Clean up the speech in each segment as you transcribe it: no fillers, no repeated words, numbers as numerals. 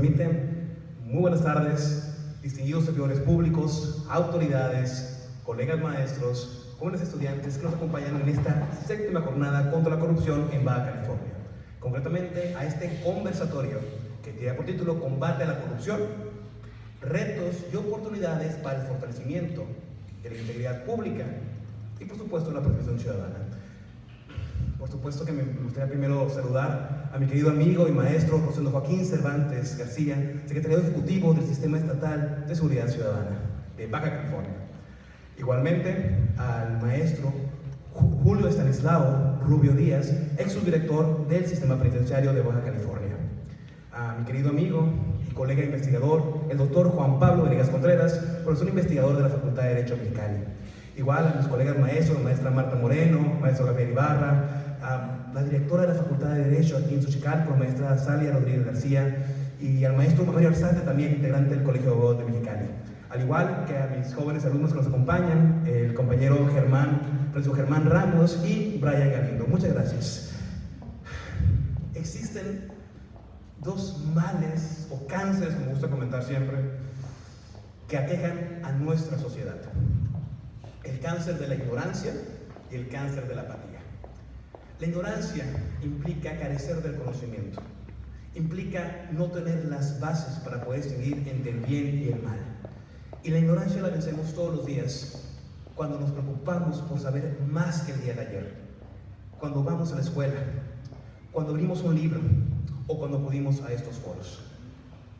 permite, muy buenas tardes, distinguidos servidores públicos, autoridades, colegas maestros, jóvenes estudiantes que nos acompañan en esta séptima jornada contra la corrupción en Baja California. Concretamente a este conversatorio que tiene por título Combate a la corrupción, retos y oportunidades para el fortalecimiento de la integridad pública y por supuesto la participación ciudadana. Por supuesto que me gustaría primero saludar a mi querido amigo y maestro Rosendo Joaquín Cervantes García, secretario ejecutivo del Sistema Estatal de Seguridad Ciudadana de Baja California. Igualmente al maestro Julio Estanislao Rubio Díaz, ex subdirector del Sistema Penitenciario de Baja California. A mi querido amigo y colega investigador, el doctor Juan Pablo Venegas Contreras, profesor investigador de la Facultad de Derecho Mexicali. Igual a mis colegas maestros, maestra Marta Moreno, maestro Gabriel Ibarra, a la directora de la Facultad de Derecho aquí en Xochicalco, maestra Salia Rodríguez García, y al maestro Mario Arzate, también integrante del Colegio de Abogados de Mexicali. Al igual que a mis jóvenes alumnos que nos acompañan, el compañero Francisco Germán Ramos y Brian Galindo. Muchas gracias. Existen dos males o cánceres, como me gusta comentar siempre, que aquejan a nuestra sociedad: el cáncer de la ignorancia y el cáncer de la apatía. La ignorancia implica carecer del conocimiento, implica no tener las bases para poder distinguir entre el bien y el mal. Y la ignorancia la vencemos todos los días cuando nos preocupamos por saber más que el día de ayer, cuando vamos a la escuela, cuando abrimos un libro o cuando acudimos a estos foros.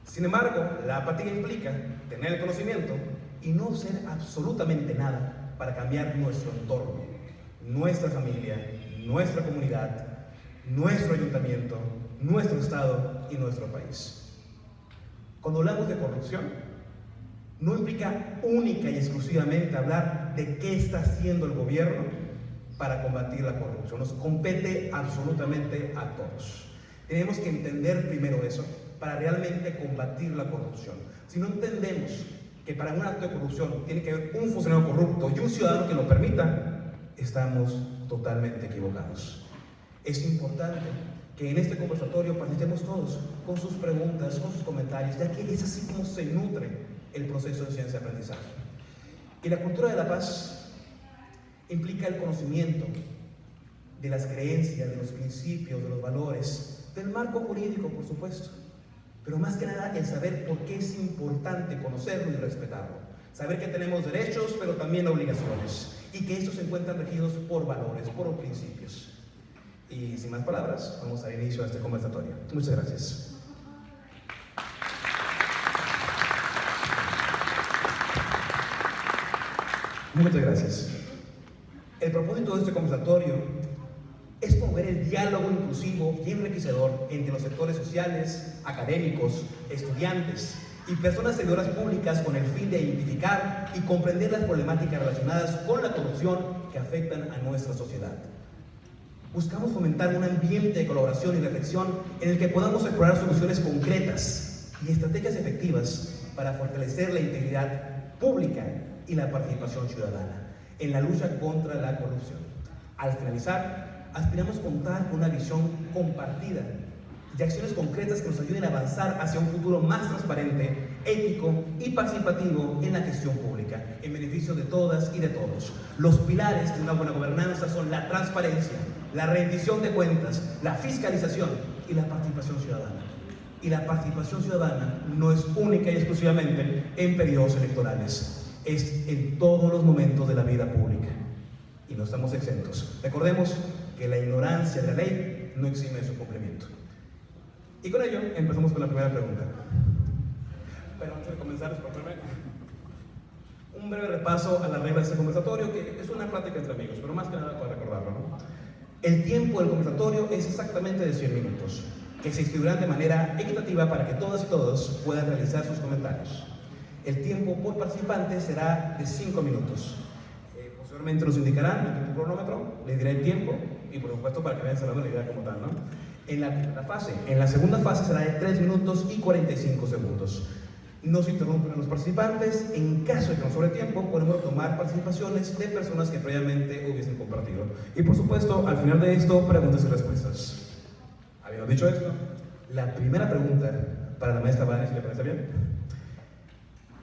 Sin embargo, la apatía implica tener el conocimiento y no hacer absolutamente nada para cambiar nuestro entorno, nuestra familia, nuestra comunidad, nuestro ayuntamiento, nuestro estado y nuestro país. Cuando hablamos de corrupción, no implica única y exclusivamente hablar de qué está haciendo el gobierno para combatir la corrupción. Nos compete absolutamente a todos. Tenemos que entender primero eso para realmente combatir la corrupción. Si no entendemos que para un acto de corrupción tiene que haber un funcionario corrupto y un ciudadano que lo permita, estamos totalmente equivocados. Es importante que en este conversatorio participemos todos con sus preguntas, con sus comentarios, ya que es así como se nutre el proceso de ciencia y aprendizaje. Y la cultura de la paz implica el conocimiento de las creencias, de los principios, de los valores, del marco jurídico, por supuesto, pero más que nada el saber por qué es importante conocerlo y respetarlo. Saber que tenemos derechos, pero también obligaciones, y que estos se encuentran regidos por valores, por principios. Y sin más palabras, vamos a dar inicio a este conversatorio. Muchas gracias. Muchas gracias. El propósito de este conversatorio es promover el diálogo inclusivo y enriquecedor entre los sectores sociales, académicos, estudiantes y personas servidoras públicas con el fin de identificar y comprender las problemáticas relacionadas con la corrupción que afectan a nuestra sociedad. Buscamos fomentar un ambiente de colaboración y reflexión en el que podamos explorar soluciones concretas y estrategias efectivas para fortalecer la integridad pública y la participación ciudadana en la lucha contra la corrupción. Al finalizar, aspiramos a contar con una visión compartida y acciones concretas que nos ayuden a avanzar hacia un futuro más transparente, ético y participativo en la gestión pública, en beneficio de todas y de todos. Los pilares de una buena gobernanza son la transparencia, la rendición de cuentas, la fiscalización y la participación ciudadana. Y la participación ciudadana no es única y exclusivamente en periodos electorales, es en todos los momentos de la vida pública. Y no estamos exentos. Recordemos que la ignorancia de la ley no exime de su cumplimiento. Y con ello empezamos con la primera pregunta. Pero antes de comenzar, un breve repaso a las reglas de este conversatorio, que es una plática entre amigos, pero más que nada para recordarlo, ¿no? El tiempo del conversatorio es exactamente de 100 minutos, que se distribuirán de manera equitativa para que todas y todos puedan realizar sus comentarios. El tiempo por participante será de 5 minutos. Posteriormente nos indicarán el cronómetro, les dirá el tiempo y por supuesto para que vayan cerrando la idea como tal, ¿no? En la segunda fase será de 3 minutos y 45 segundos. No se interrumpen a los participantes. En caso de que nos sobre tiempo, podemos tomar participaciones de personas que previamente hubiesen compartido. Y por supuesto, al final de esto, preguntas y respuestas. Habiendo dicho esto, la primera pregunta para la maestra Vani, si le parece bien.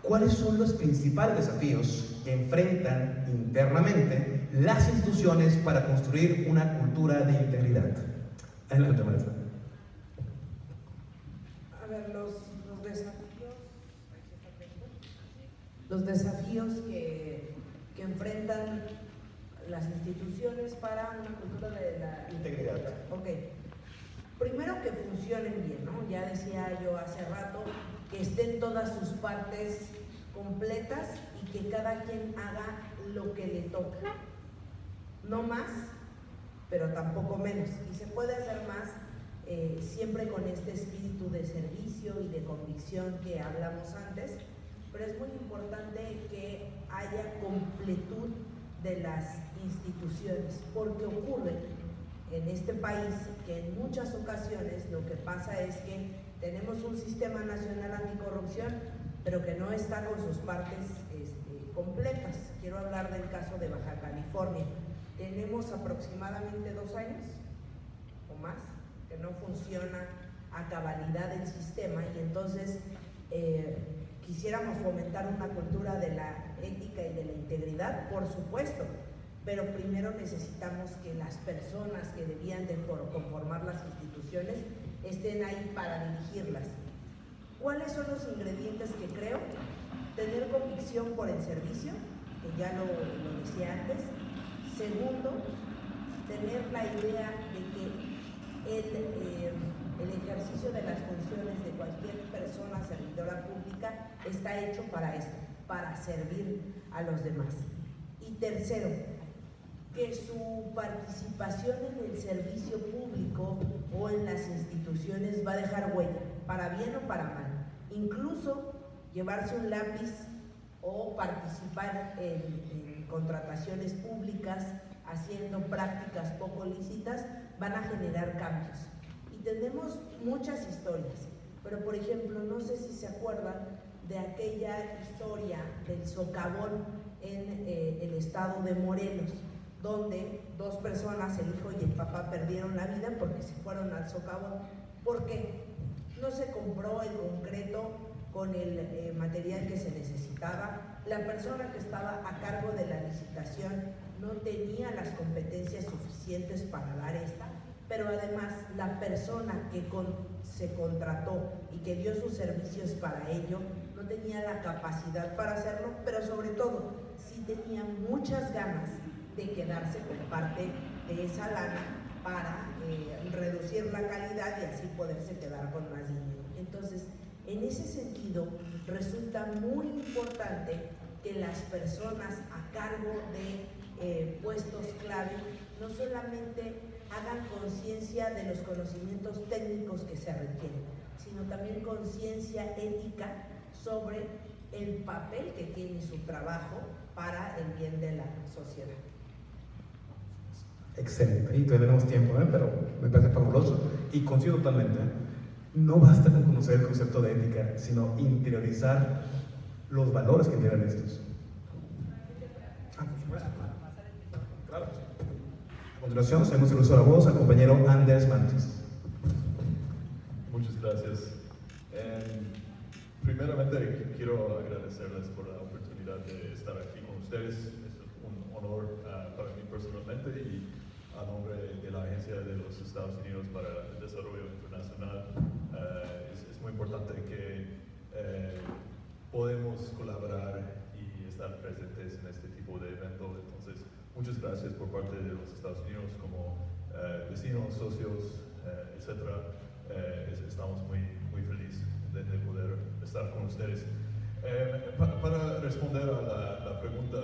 ¿Cuáles son los principales desafíos que enfrentan internamente las instituciones para construir una cultura de integridad? Adelante, maestra. A ver, los desafíos que enfrentan las instituciones para una cultura de la integridad. Ok. Primero, que funcionen bien, ¿no? Ya decía yo hace rato que estén todas sus partes completas y que cada quien haga lo que le toca. No más, pero tampoco menos. Y se puede hacer más siempre con este espíritu de servicio y de convicción que hablamos antes, pero es muy importante que haya completud de las instituciones, porque ocurre en este país que en muchas ocasiones lo que pasa es que tenemos un sistema nacional anticorrupción, pero que no está con sus partes completas. Quiero hablar del caso de Baja California. Tenemos aproximadamente 2 años o más que no funciona a cabalidad el sistema, y entonces quisiéramos fomentar una cultura de la ética y de la integridad, por supuesto, pero primero necesitamos que las personas que debían de conformar las instituciones estén ahí para dirigirlas. ¿Cuáles son los ingredientes que creo? Tener convicción por el servicio, que ya lo decía antes. Segundo, tener la idea de que el ejercicio de las funciones de cualquier persona servidora pública está hecho para esto, para servir a los demás. Y tercero, que su participación en el servicio público o en las instituciones va a dejar huella, para bien o para mal. Incluso llevarse un lápiz o participar en contrataciones públicas, haciendo prácticas poco lícitas, van a generar cambios. Y tenemos muchas historias, pero por ejemplo, no sé si se acuerdan de aquella historia del socavón en el estado de Morelos, donde 2 personas, el hijo y el papá, perdieron la vida porque se fueron al socavón. ¿Por qué? No se compró el concreto con el material que se necesitaba, la persona que estaba a cargo de la licitación no tenía las competencias suficientes para dar esta, pero además la persona que se contrató y que dio sus servicios para ello no tenía la capacidad para hacerlo, pero sobre todo sí tenía muchas ganas de quedarse con parte de esa lana para reducir la calidad y así poderse quedar con más dinero. Entonces, en ese sentido, resulta muy importante que las personas a cargo de puestos clave no solamente hagan conciencia de los conocimientos técnicos que se requieren, sino también conciencia ética sobre el papel que tiene su trabajo para el bien de la sociedad. Excelente, y todavía tenemos tiempo, pero me parece fabuloso y coincido totalmente. No basta con conocer el concepto de ética, sino interiorizar los valores que tienen estos. Claro. A continuación, hacemos el uso de la voz al compañero Anders Mantis. Muchas gracias. Primeramente, quiero agradecerles por la oportunidad de estar aquí con ustedes. Es un honor para mí personalmente y a nombre de la Agencia de los Estados Unidos para el Desarrollo Internacional. Es muy importante que podemos colaborar y estar presentes en este tipo de evento. Entonces, muchas gracias por parte de los Estados Unidos como vecinos, socios, etc. Estamos muy felices de poder estar con ustedes. Para responder a la pregunta,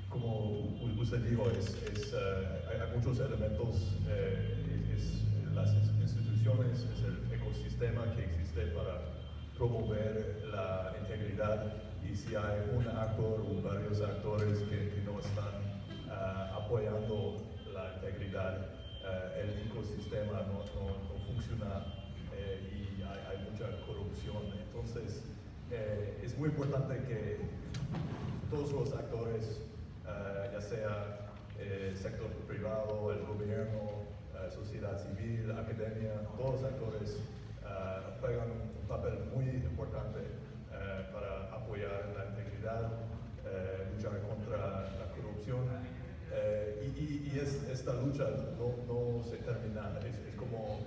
como usted dijo, hay muchos elementos, las instituciones, es el ecosistema que existe para promover la integridad, y si hay un actor o varios actores que no están apoyando la integridad, el ecosistema no funciona y hay mucha corrupción. Entonces, es muy importante que todos los actores, ya sea el sector privado, el gobierno, sociedad civil, academia, todos los actores juegan un papel muy importante para apoyar la integridad, luchar contra la corrupción. Esta lucha no se termina, es como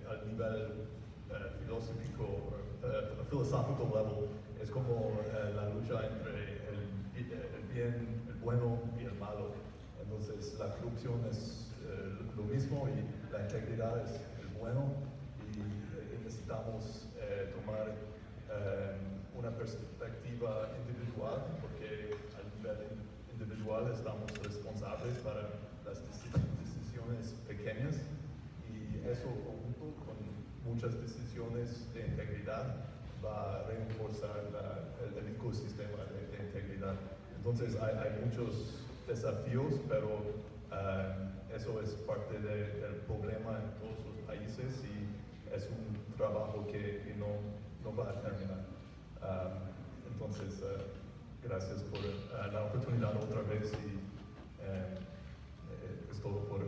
al nivel philosophical level, es como la lucha entre el bien, el bueno y el malo. Entonces la corrupción es lo mismo y la integridad es el bueno, y necesitamos tomar una perspectiva individual, porque a nivel individual estamos responsables para las decisiones pequeñas, y eso junto con muchas decisiones de integridad va a reforzar el ecosistema de integridad. Entonces hay muchos desafíos, pero eso es parte del problema en todos los países, y es un trabajo que no va a terminar. Entonces, gracias por la oportunidad otra vez, y es todo por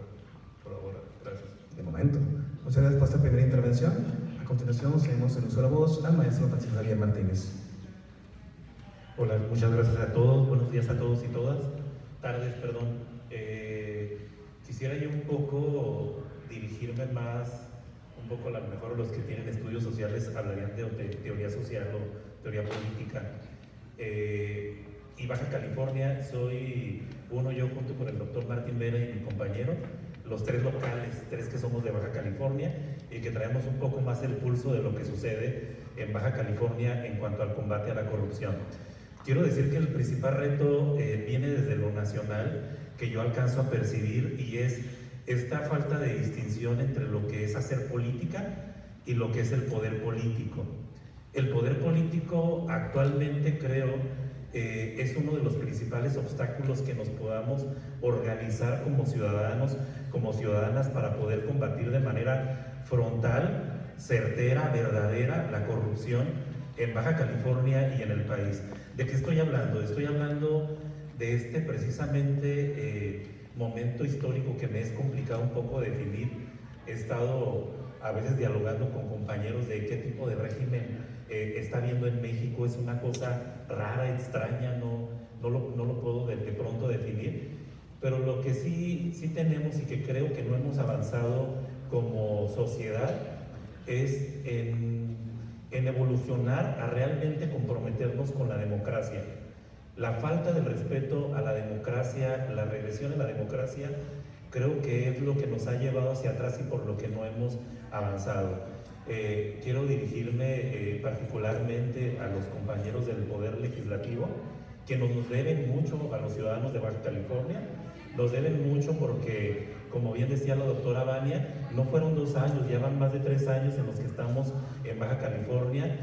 ahora. Gracias. De momento. Muchas gracias por esta primera intervención. A continuación, cedemos el uso de la voz al maestro Francisco Javier Martínez. Hola, muchas gracias a todos. Buenos días a todos y todas. Tardes, perdón. Quisiera yo un poco dirigirme más, un poco a lo mejor los que tienen estudios sociales hablarían de teoría social o teoría política. Y Baja California, soy yo junto con el doctor Martín Vera y mi compañero, los tres locales, tres que somos de Baja California y que traemos un poco más el pulso de lo que sucede en Baja California en cuanto al combate a la corrupción. Quiero decir que el principal reto viene desde lo nacional, que yo alcanzo a percibir, y es esta falta de distinción entre lo que es hacer política y lo que es el poder político. El poder político actualmente creo es uno de los principales obstáculos que nos podamos organizar como ciudadanos, como ciudadanas, para poder combatir de manera frontal, certera, verdadera la corrupción en Baja California y en el país. ¿De qué estoy hablando? Estoy hablando de este precisamente momento histórico que me es complicado un poco definir. He estado a veces dialogando con compañeros de qué tipo de régimen está viendo en México. Es una cosa rara, extraña, no lo puedo de pronto definir, pero lo que sí tenemos y que creo que no hemos avanzado como sociedad es en evolucionar a realmente comprometernos con la democracia. La falta del respeto a la democracia, la regresión en la democracia, creo que es lo que nos ha llevado hacia atrás y por lo que no hemos avanzado. Quiero dirigirme particularmente a los compañeros del Poder Legislativo, que nos deben mucho a los ciudadanos de Baja California. Nos deben mucho porque, como bien decía la doctora Vania, no fueron 2 años, ya van más de 3 años en los que estamos en Baja California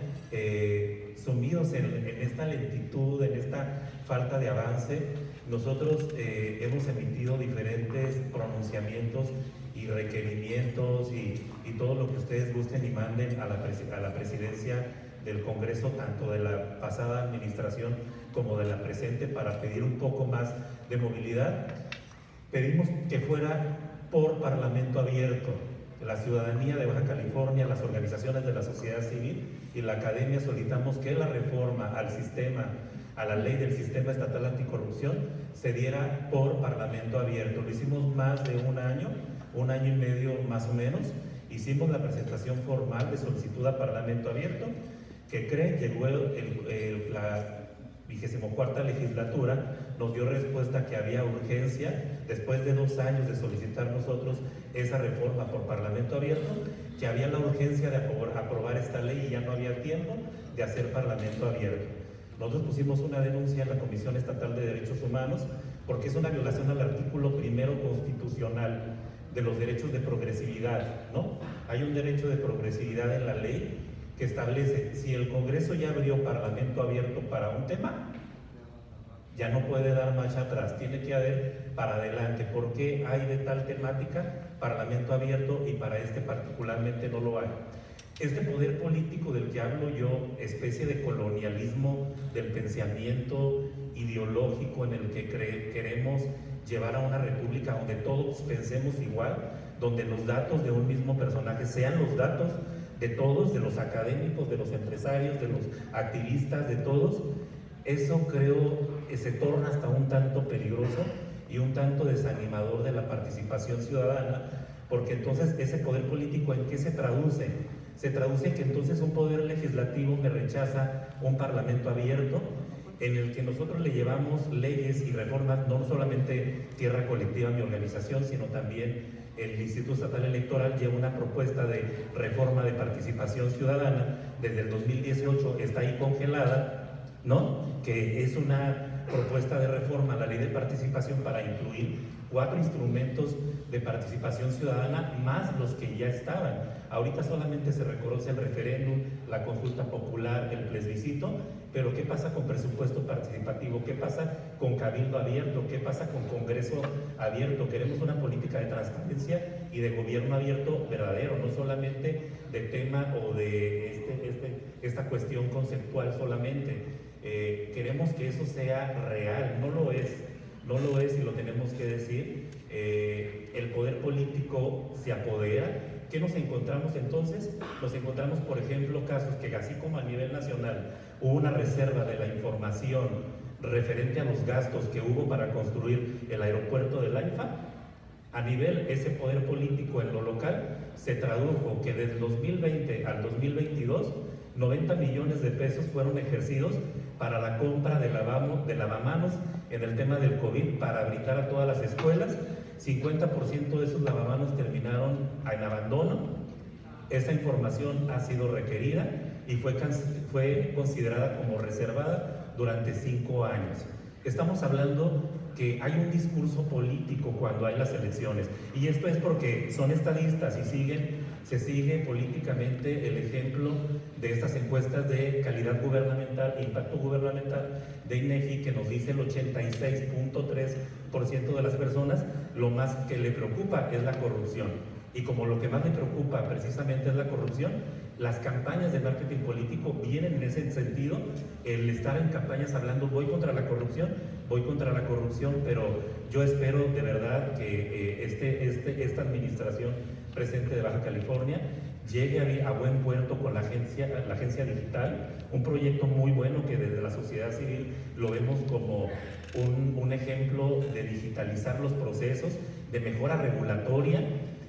sumidos en esta lentitud, en esta falta de avance. Nosotros hemos emitido diferentes pronunciamientos y requerimientos y todo lo que ustedes gusten y manden a la presidencia del Congreso, tanto de la pasada administración como de la presente, para pedir un poco más de movilidad. Pedimos que fuera por parlamento abierto. La ciudadanía de Baja California, las organizaciones de la sociedad civil y la academia solicitamos que la reforma al sistema, a la ley del sistema estatal anticorrupción, se diera por parlamento abierto. Lo hicimos más de un año y medio más o menos. Hicimos la presentación formal de solicitud a parlamento abierto, que llegó la 24ª legislatura, nos dio respuesta que había urgencia, después de 2 años de solicitar nosotros esa reforma por parlamento abierto, que había la urgencia de aprobar esta ley y ya no había tiempo de hacer parlamento abierto. Nosotros pusimos una denuncia en la Comisión Estatal de Derechos Humanos porque es una violación al artículo 1 constitucional de los derechos de progresividad, ¿no? Hay un derecho de progresividad en la ley que establece, si el Congreso ya abrió parlamento abierto para un tema, ya no puede dar marcha atrás, tiene que haber para adelante. ¿Por qué hay de tal temática parlamento abierto y para este particularmente no lo hay? Este poder político del que hablo yo, especie de colonialismo del pensamiento ideológico en el que queremos llevar a una república donde todos pensemos igual, donde los datos de un mismo personaje sean los datos de todos, de los académicos, de los empresarios, de los activistas, de todos, eso creo que se torna hasta un tanto peligroso y un tanto desanimador de la participación ciudadana, porque entonces ese poder político, ¿en qué se traduce? Se traduce en que entonces un poder legislativo que rechaza un parlamento abierto, en el que nosotros le llevamos leyes y reformas, no solamente Tierra Colectiva, mi organización, sino también el Instituto Estatal Electoral lleva una propuesta de reforma de participación ciudadana, desde el 2018 está ahí congelada, ¿no? Que es una propuesta de reforma a la ley de participación para incluir 4 instrumentos de participación ciudadana más los que ya estaban. Ahorita solamente se reconoce el referéndum, la consulta popular, el plebiscito, pero ¿qué pasa con presupuesto participativo? ¿Qué pasa con cabildo abierto? ¿Qué pasa con congreso abierto? Queremos una política de transparencia y de gobierno abierto verdadero, no solamente de tema o de esta cuestión conceptual solamente. Queremos que eso sea real, no lo es y lo tenemos que decir. El poder político se apodera. ¿Qué nos encontramos entonces? Nos encontramos, por ejemplo, casos que así como a nivel nacional hubo una reserva de la información referente a los gastos que hubo para construir el aeropuerto del AIFA, a nivel ese poder político en lo local se tradujo que desde 2020 al 2022 90 millones de pesos fueron ejercidos para la compra de lavamanos en el tema del COVID para brindar a todas las escuelas. 50% de esos lavamanos terminaron en abandono. Esa información ha sido requerida y fue considerada como reservada durante 5 años. Estamos hablando que hay un discurso político cuando hay las elecciones, y esto es porque son estadistas y se sigue políticamente el ejemplo de estas encuestas de calidad gubernamental, impacto gubernamental de INEGI, que nos dice el 86.3% de las personas lo más que le preocupa es la corrupción. Y como lo que más le preocupa precisamente es la corrupción, las campañas de marketing político vienen en ese sentido, el estar en campañas hablando voy contra la corrupción, pero yo espero de verdad que esta administración presente de Baja California llegue a buen puerto con la agencia digital, un proyecto muy bueno que desde la sociedad civil lo vemos como un ejemplo de digitalizar los procesos, de mejora regulatoria.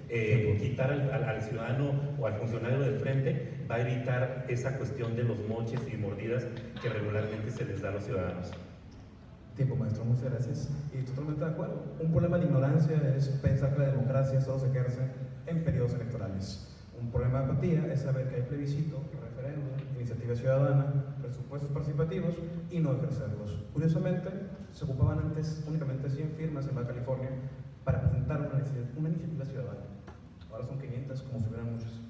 Quitar al ciudadano o al funcionario del frente va a evitar esa cuestión de los moches y mordidas que regularmente se les da a los ciudadanos. Tiempo, maestro, muchas gracias. Y totalmente de acuerdo. Un problema de ignorancia es pensar que la democracia solo se ejerce en periodos electorales. Un problema de apatía es saber que hay plebiscito, referéndum, iniciativa ciudadana, presupuestos participativos y no ejercerlos. Curiosamente, se ocupaban antes únicamente 100 firmas en Baja California para presentar una iniciativa ciudadana. Ahora son 500, como si hubieran muchos.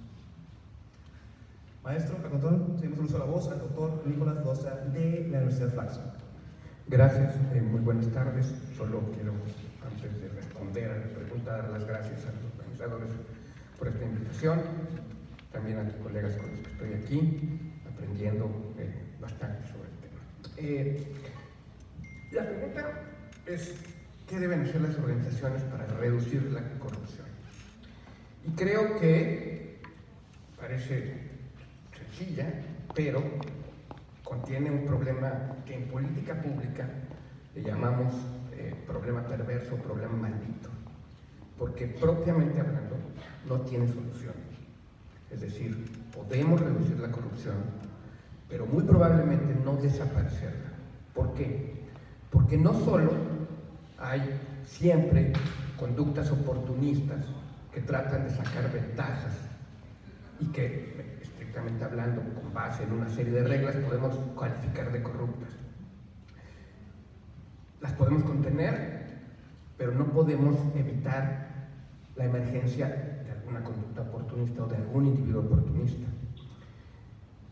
Maestro, a continuación, seguimos el uso de la voz al doctor Nicolás Dosa de la Universidad Flaxo. Gracias, muy buenas tardes. Solo quiero, antes de responder a la pregunta, dar las gracias a los organizadores por esta invitación, también a los colegas con los que estoy aquí, aprendiendo bastante sobre el tema. La pregunta es, ¿qué deben hacer las organizaciones para reducir la corrupción? Y creo que parece sencilla, pero contiene un problema que en política pública le llamamos problema perverso, problema maldito, porque propiamente hablando no tiene solución. Es decir, podemos reducir la corrupción, pero muy probablemente no desaparecerla. ¿Por qué? Porque no solo hay siempre conductas oportunistas que tratan de sacar ventajas y que, estrictamente hablando, con base en una serie de reglas, podemos calificar de corruptas. Las podemos contener, pero no podemos evitar la emergencia de alguna conducta oportunista o de algún individuo oportunista.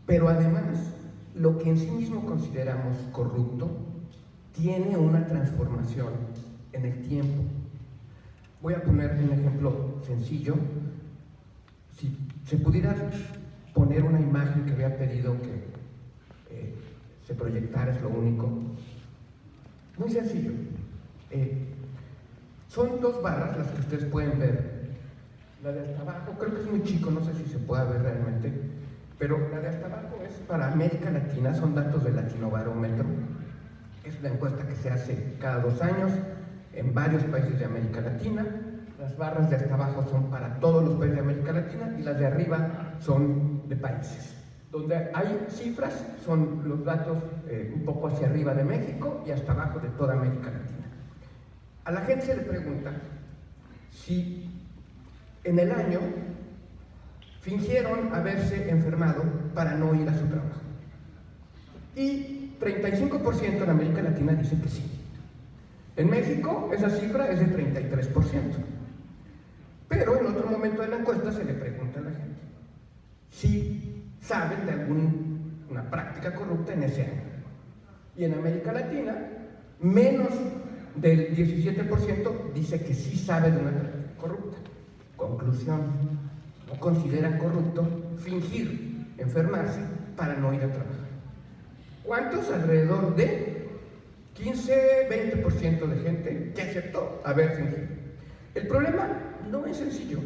Pero además, lo que en sí mismo consideramos corrupto tiene una transformación en el tiempo. Voy a poner un ejemplo sencillo. Si se pudiera poner una imagen que había pedido que se proyectara, es lo único. Muy sencillo. Son 2 barras las que ustedes pueden ver. La de hasta abajo abajo, creo que es muy chico, no sé si se puede ver realmente, pero la de hasta abajo es para América Latina, son datos del Latinobarómetro. Es una encuesta que se hace cada 2 años en varios países de América Latina. Las barras de hasta abajo son para todos los países de América Latina y las de arriba son de países. Donde hay cifras son los datos un poco hacia arriba de México y hasta abajo de toda América Latina. A la gente se le pregunta si en el año fingieron haberse enfermado para no ir a su trabajo. Y 35% en América Latina dice que sí. En México esa cifra es de 33%. Pero en otro momento de la encuesta se le pregunta a la gente si saben de alguna práctica corrupta en ese año. Y en América Latina, menos del 17% dice que sí sabe de una práctica corrupta. Conclusión, no consideran corrupto fingir enfermarse para no ir a trabajar. ¿Cuántos? Alrededor de 15-20% de gente que aceptó haber fingido. El problema no es sencillo,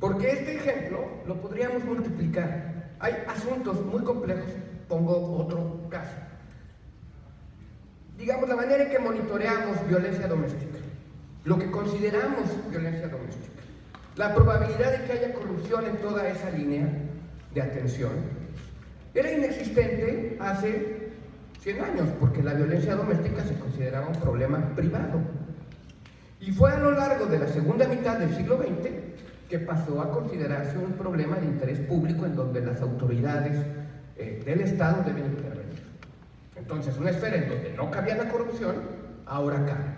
porque este ejemplo lo podríamos multiplicar. Hay asuntos muy complejos. Pongo otro caso. Digamos, la manera en que monitoreamos violencia doméstica, lo que consideramos violencia doméstica, la probabilidad de que haya corrupción en toda esa línea de atención, era inexistente hace 100 años, porque la violencia doméstica se consideraba un problema privado. Y fue a lo largo de la segunda mitad del siglo XX que pasó a considerarse un problema de interés público en donde las autoridades del Estado deben intervenir. Entonces, una esfera en donde no cabía la corrupción, ahora cabe.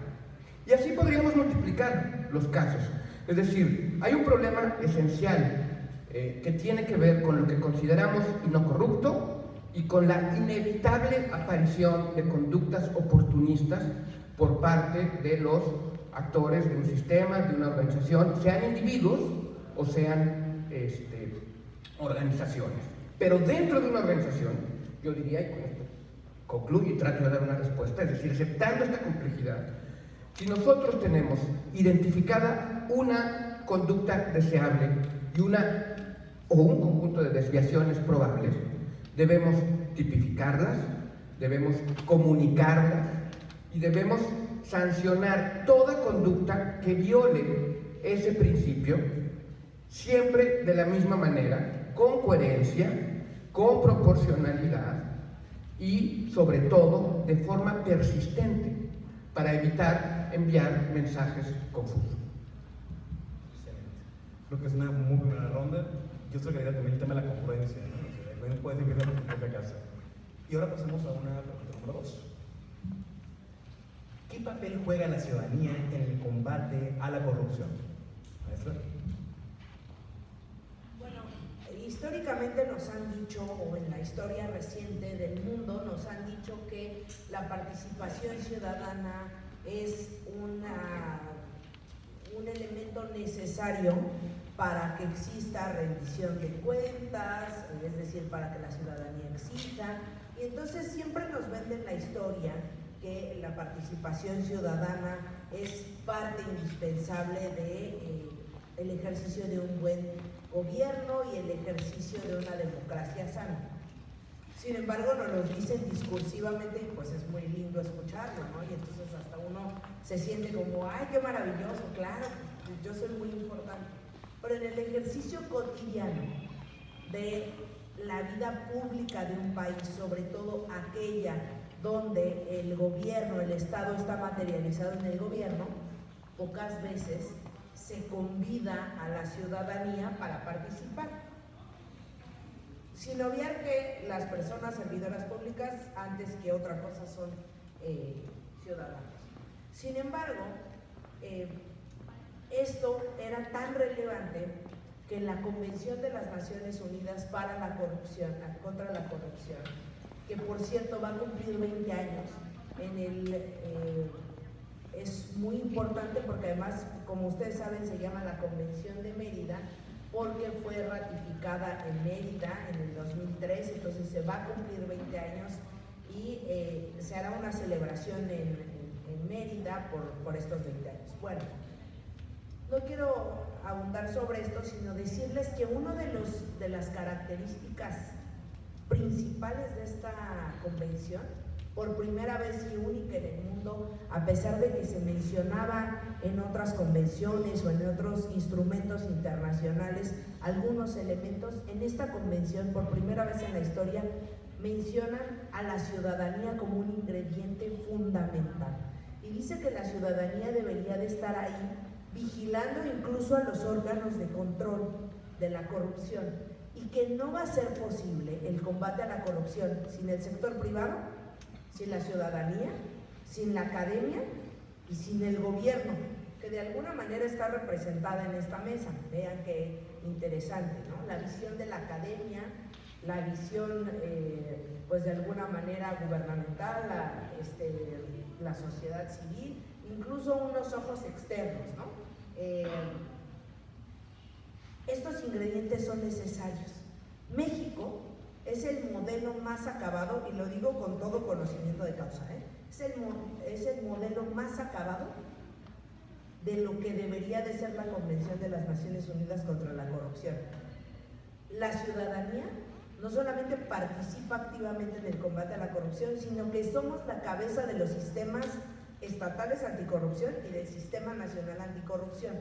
Y así podríamos multiplicar los casos. Es decir, hay un problema esencial que tiene que ver con lo que consideramos no corrupto y con la inevitable aparición de conductas oportunistas por parte de los actores de un sistema, de una organización, sean individuos o sean organizaciones. Pero dentro de una organización, yo diría, y con esto concluyo y trato de dar una respuesta, es decir, aceptando esta complejidad, si nosotros tenemos identificada una conducta deseable y un conjunto de desviaciones probables, debemos tipificarlas, debemos comunicarlas y debemos sancionar toda conducta que viole ese principio, siempre de la misma manera, con coherencia, con proporcionalidad y, sobre todo, de forma persistente, para evitar enviar mensajes confusos. Excelente. Creo que es una muy buena ronda. Yo estoy quería también el tema de la congruencia, ¿no? O sea, puedes vivir en tu propia casa. Y ahora pasamos a una pregunta número 2. ¿Qué papel juega la ciudadanía en el combate a la corrupción? Maestra. Bueno, históricamente nos han dicho, o en la historia reciente del mundo, nos han dicho que la participación ciudadana es un elemento necesario para que exista rendición de cuentas, es decir, para que la ciudadanía exija. Y entonces siempre nos venden la historia que la participación ciudadana es parte indispensable del ejercicio de un buen gobierno y el ejercicio de una democracia sana. Sin embargo, nos lo dicen discursivamente y pues es muy lindo escucharlo, ¿no? Y entonces hasta uno se siente como, ¡ay, qué maravilloso! Claro, yo soy muy importante. Pero en el ejercicio cotidiano de la vida pública de un país, sobre todo aquella donde el gobierno, el Estado está materializado en el gobierno, pocas veces se convida a la ciudadanía para participar. Sin obviar que las personas servidoras públicas, antes que otra cosa, son ciudadanos. Sin embargo, esto era tan relevante que en la Convención de las Naciones Unidas para la corrupción, contra la corrupción, que por cierto va a cumplir 20 años, es muy importante porque además, como ustedes saben, se llama la Convención de Mérida, porque fue ratificada en Mérida en el 2003, entonces se va a cumplir 20 años y se hará una celebración en Mérida por estos 20 años. Bueno, no quiero abundar sobre esto, sino decirles que una de las características principales de esta convención, por primera vez y única en el mundo, a pesar de que se mencionaba en otras convenciones o en otros instrumentos internacionales algunos elementos, en esta convención, por primera vez en la historia, mencionan a la ciudadanía como un ingrediente fundamental. Y dice que la ciudadanía debería de estar ahí vigilando incluso a los órganos de control de la corrupción, y que no va a ser posible el combate a la corrupción sin el sector privado, sin la ciudadanía, sin la academia y sin el gobierno, que de alguna manera está representada en esta mesa. Vean qué interesante, ¿no? La visión de la academia, la visión, pues de alguna manera gubernamental, la sociedad civil, incluso unos ojos externos, ¿no? Estos ingredientes son necesarios. México es el modelo más acabado, y lo digo con todo conocimiento de causa, es el modelo más acabado de lo que debería de ser la Convención de las Naciones Unidas contra la Corrupción. La ciudadanía no solamente participa activamente en el combate a la corrupción, sino que somos la cabeza de los sistemas estatales anticorrupción y del Sistema Nacional Anticorrupción.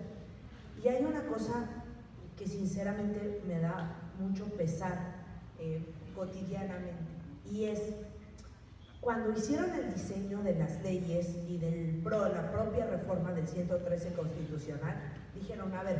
Y hay una cosa que sinceramente me da mucho pesar cotidianamente, y es cuando hicieron el diseño de las leyes y de la propia reforma del 113 constitucional, dijeron, a ver,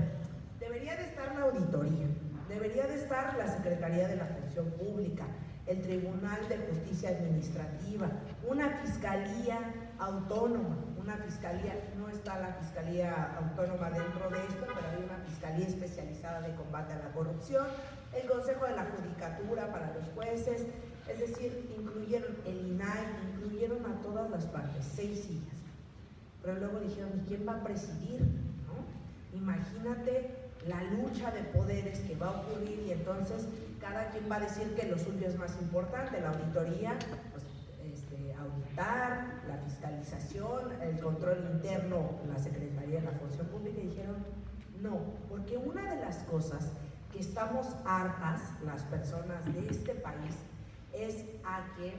debería de estar la auditoría, debería de estar la Secretaría de la Función Pública, el Tribunal de Justicia Administrativa, una fiscalía autónoma, una fiscalía, no está la fiscalía autónoma dentro de esto, pero hay una fiscalía especializada de combate a la corrupción, el Consejo de la Judicatura para los jueces, es decir, incluyeron el INAI, incluyeron a todas las partes, 6 sillas. Pero luego dijeron, ¿y quién va a presidir? ¿No? Imagínate la lucha de poderes que va a ocurrir, y entonces cada quien va a decir que lo suyo es más importante, la auditoría, pues, auditar, la fiscalización, el control interno, la Secretaría de la Función Pública, y dijeron, no, porque una de las cosas que estamos hartas, las personas de este país, es a que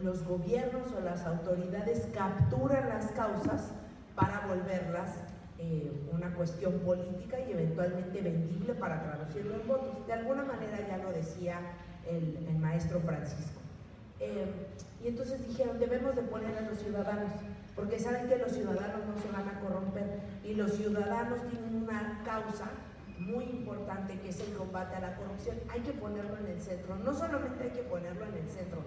los gobiernos o las autoridades capturan las causas para volverlas una cuestión política y eventualmente vendible para traducirlo en votos. De alguna manera ya lo decía el maestro Francisco. Y entonces dijeron, debemos de poner a los ciudadanos, porque saben que los ciudadanos no se van a corromper, y los ciudadanos tienen una causa muy importante, que es el combate a la corrupción. Hay que ponerlo en el centro. No solamente hay que ponerlo en el centro,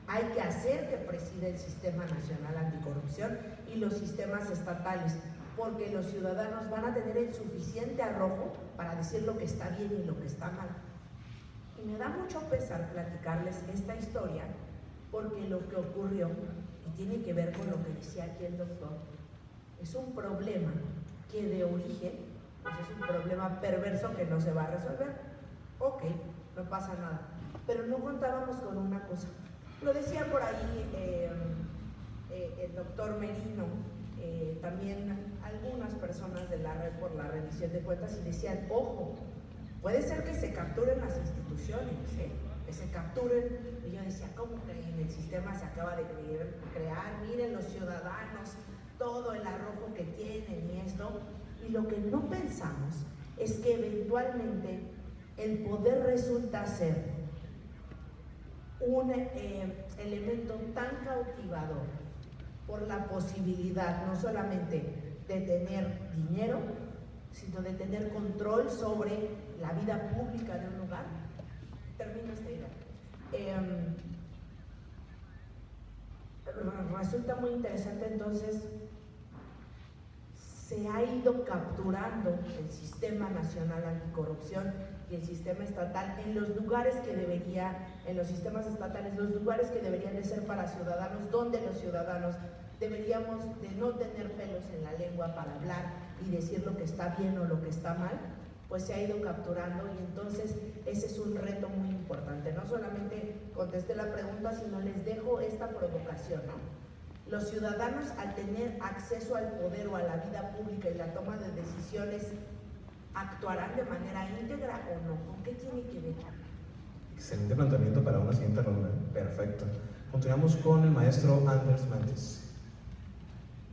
hay que hacer que presida el Sistema Nacional Anticorrupción y los sistemas estatales, porque los ciudadanos van a tener el suficiente arrojo para decir lo que está bien y lo que está mal. Y me da mucho pesar platicarles esta historia, porque lo que ocurrió, y tiene que ver con lo que decía aquí el doctor, es un problema que de origen, pues es un problema perverso que no se va a resolver. Ok, no pasa nada. Pero no contábamos con una cosa. Lo decía por ahí el doctor Merino, también algunas personas de la red por la rendición de cuentas, y decían, ojo, puede ser que se capturen las instituciones, que se capturen. Y yo decía, ¿cómo creen? El sistema se acaba de crear, miren los ciudadanos, todo el arrojo que tienen y esto. Y lo que no pensamos es que eventualmente el poder resulta ser un elemento tan cautivador por la posibilidad no solamente de tener dinero, sino de tener control sobre la vida pública de un lugar. Termino esta idea. Resulta muy interesante entonces. Se ha ido capturando el Sistema Nacional Anticorrupción y el sistema estatal en los lugares que en los sistemas estatales, los lugares que deberían de ser para ciudadanos, donde los ciudadanos deberíamos de no tener pelos en la lengua para hablar y decir lo que está bien o lo que está mal, pues se ha ido capturando. Y entonces ese es un reto muy importante. No solamente contesté la pregunta, sino les dejo esta provocación, ¿no? Los ciudadanos, al tener acceso al poder o a la vida pública y la toma de decisiones, ¿actuarán de manera íntegra o no? ¿Con qué tiene que ver? Excelente planteamiento para una siguiente ronda. Perfecto. Continuamos con el maestro Anders Mantis.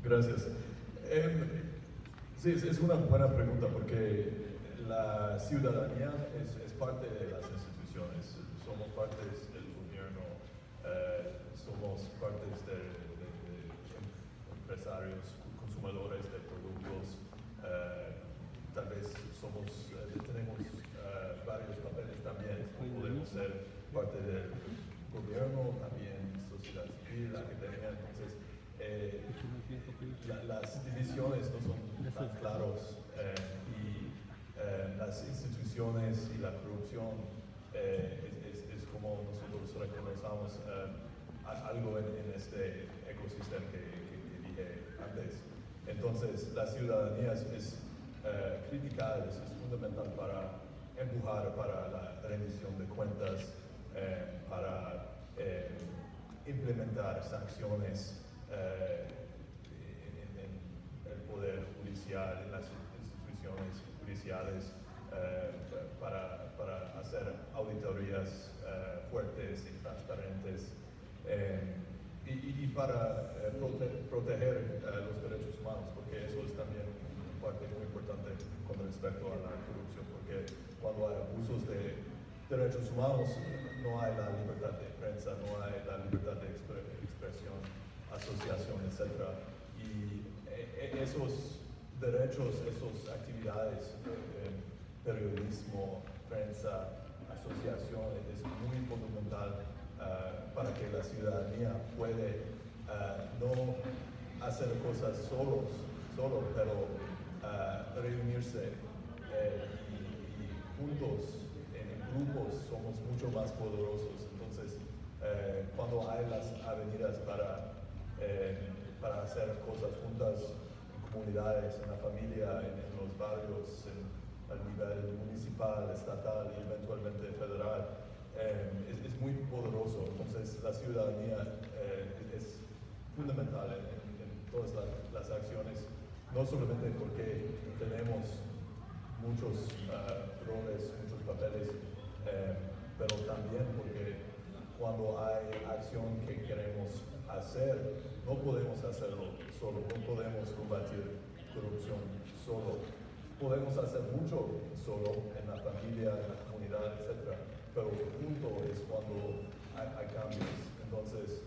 Gracias. Sí, es una buena pregunta porque la ciudadanía es parte de las instituciones. Somos partes del gobierno, somos partes de empresarios, consumidores de productos. Tal vez tenemos varios papeles también. Podemos ser parte del gobierno, también sociedad civil, academia. Entonces, las divisiones no son tan claros y las instituciones y la corrupción es como nosotros reconocemos algo en este ecosistema que dije antes. Entonces, la ciudadanía es criticar, es fundamental para empujar para la rendición de cuentas, para implementar sanciones en el poder judicial, en las instituciones judiciales, para hacer auditorías fuertes y transparentes, y para proteger los derechos humanos, porque eso es también una parte muy importante con respecto a la corrupción, porque cuando hay abusos de derechos humanos no hay la libertad de prensa, no hay la libertad de expresión, asociación, etc. Y esos derechos, esas actividades, periodismo, prensa, asociación, es muy fundamental para que la ciudadanía puede no hacer cosas solo, pero reunirse y juntos, en grupos, somos mucho más poderosos. Entonces, cuando hay las avenidas para hacer cosas juntas en comunidades, en la familia, en los barrios, a nivel municipal, estatal y eventualmente federal, es muy poderoso. Entonces, la ciudadanía es fundamental en todas las acciones, no solamente porque tenemos muchos roles, muchos papeles, pero también porque cuando hay acción que queremos hacer, no podemos hacerlo solo, no podemos combatir corrupción solo. Podemos hacer mucho solo en la familia, en la comunidad, etc. Pero junto es cuando hay cambios. Entonces,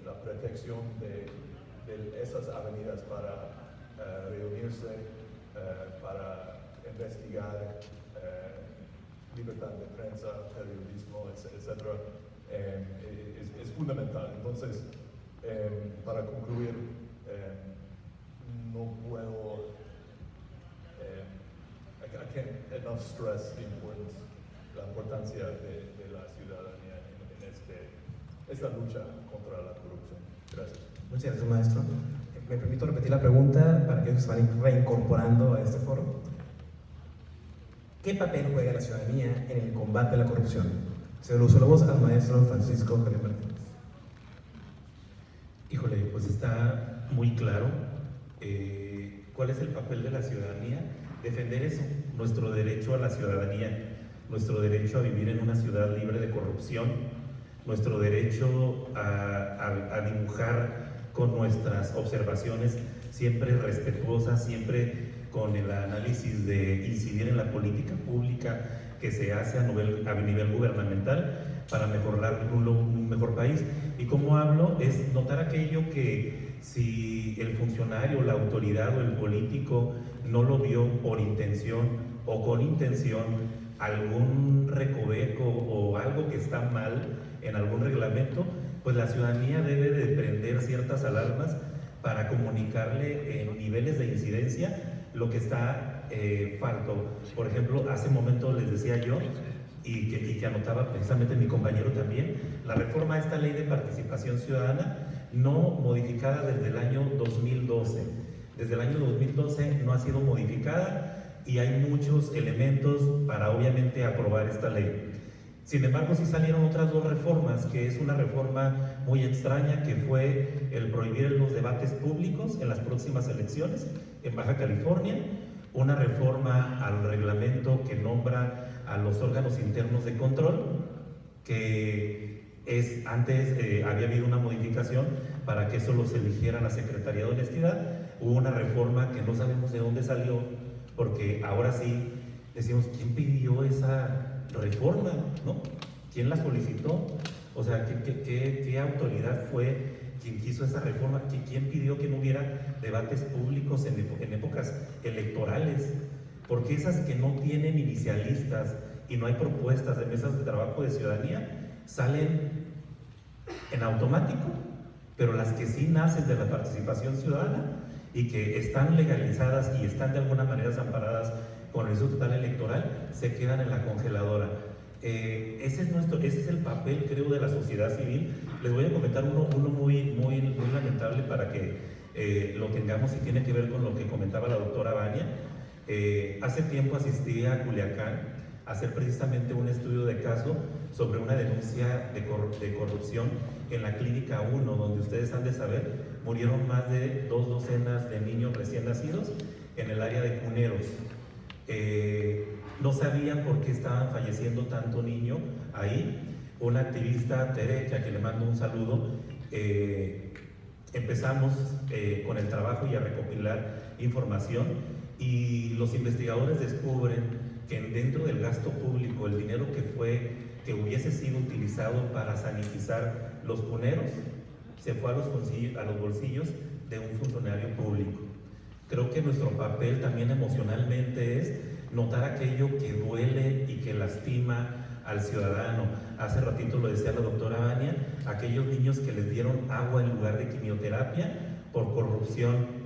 la protección de esas avenidas para reunirse, para investigar, libertad de prensa, periodismo, etc., es fundamental. Entonces, para concluir, no puedo, I can't enough stress la importancia de la ciudadanía en esta lucha contra la corrupción. Gracias. Muchas gracias, maestro. Me permito repetir la pregunta para aquellos que se van reincorporando a este foro. ¿Qué papel juega la ciudadanía en el combate a la corrupción? Se lo uso la voz al maestro Francisco Javier Martínez. Híjole, pues está muy claro cuál es el papel de la ciudadanía. Defender eso, nuestro derecho a la ciudadanía, nuestro derecho a vivir en una ciudad libre de corrupción, nuestro derecho a dibujar con nuestras observaciones siempre respetuosas, siempre con el análisis de incidir en la política pública que se hace a nivel gubernamental para mejorar un mejor país. Y como hablo, es notar aquello que si el funcionario, la autoridad o el político no lo vio por intención o con intención, algún recoveco o algo que está mal en algún reglamento, pues la ciudadanía debe de prender ciertas alarmas para comunicarle en niveles de incidencia lo que está falto. Por ejemplo, hace un momento les decía yo, y que anotaba precisamente mi compañero también, la reforma a esta ley de participación ciudadana no modificada desde el año 2012. Desde el año 2012 no ha sido modificada y hay muchos elementos para obviamente aprobar esta ley. Sin embargo, sí salieron otras dos reformas, que es una reforma muy extraña, que fue el prohibir los debates públicos en las próximas elecciones en Baja California, una reforma al reglamento que nombra a los órganos internos de control, que antes había habido una modificación para que eso los eligiera la Secretaría de Honestidad. Hubo una reforma que no sabemos de dónde salió, porque ahora sí decimos, ¿quién pidió esa reforma? ¿No? ¿Quién la solicitó? O sea, ¿qué autoridad fue quien quiso esa reforma? ¿Quién pidió que no hubiera debates públicos en épocas electorales? Porque esas que no tienen inicialistas y no hay propuestas de mesas de trabajo de ciudadanía salen en automático, pero las que sí nacen de la participación ciudadana y que están legalizadas y están de alguna manera amparadas con el uso total electoral, se quedan en la congeladora. Ese es el papel, creo, de la sociedad civil. Les voy a comentar uno muy lamentable para que lo tengamos, y tiene que ver con lo que comentaba la doctora Vania. Hace tiempo asistí a Culiacán a hacer precisamente un estudio de caso sobre una denuncia de corrupción en la Clínica 1, donde ustedes han de saber, murieron más de 2 docenas de niños recién nacidos en el área de Cuneros. No sabían por qué estaban falleciendo tanto niño ahí. Una activista, Tere, a quien le mando un saludo, empezamos con el trabajo y a recopilar información, y los investigadores descubren que dentro del gasto público, el dinero que hubiese sido utilizado para sanitizar los cuneros, se fue a los bolsillos de un funcionario público. Creo que nuestro papel también emocionalmente es notar aquello que duele y que lastima al ciudadano. Hace ratito lo decía la doctora Vania, aquellos niños que les dieron agua en lugar de quimioterapia por corrupción.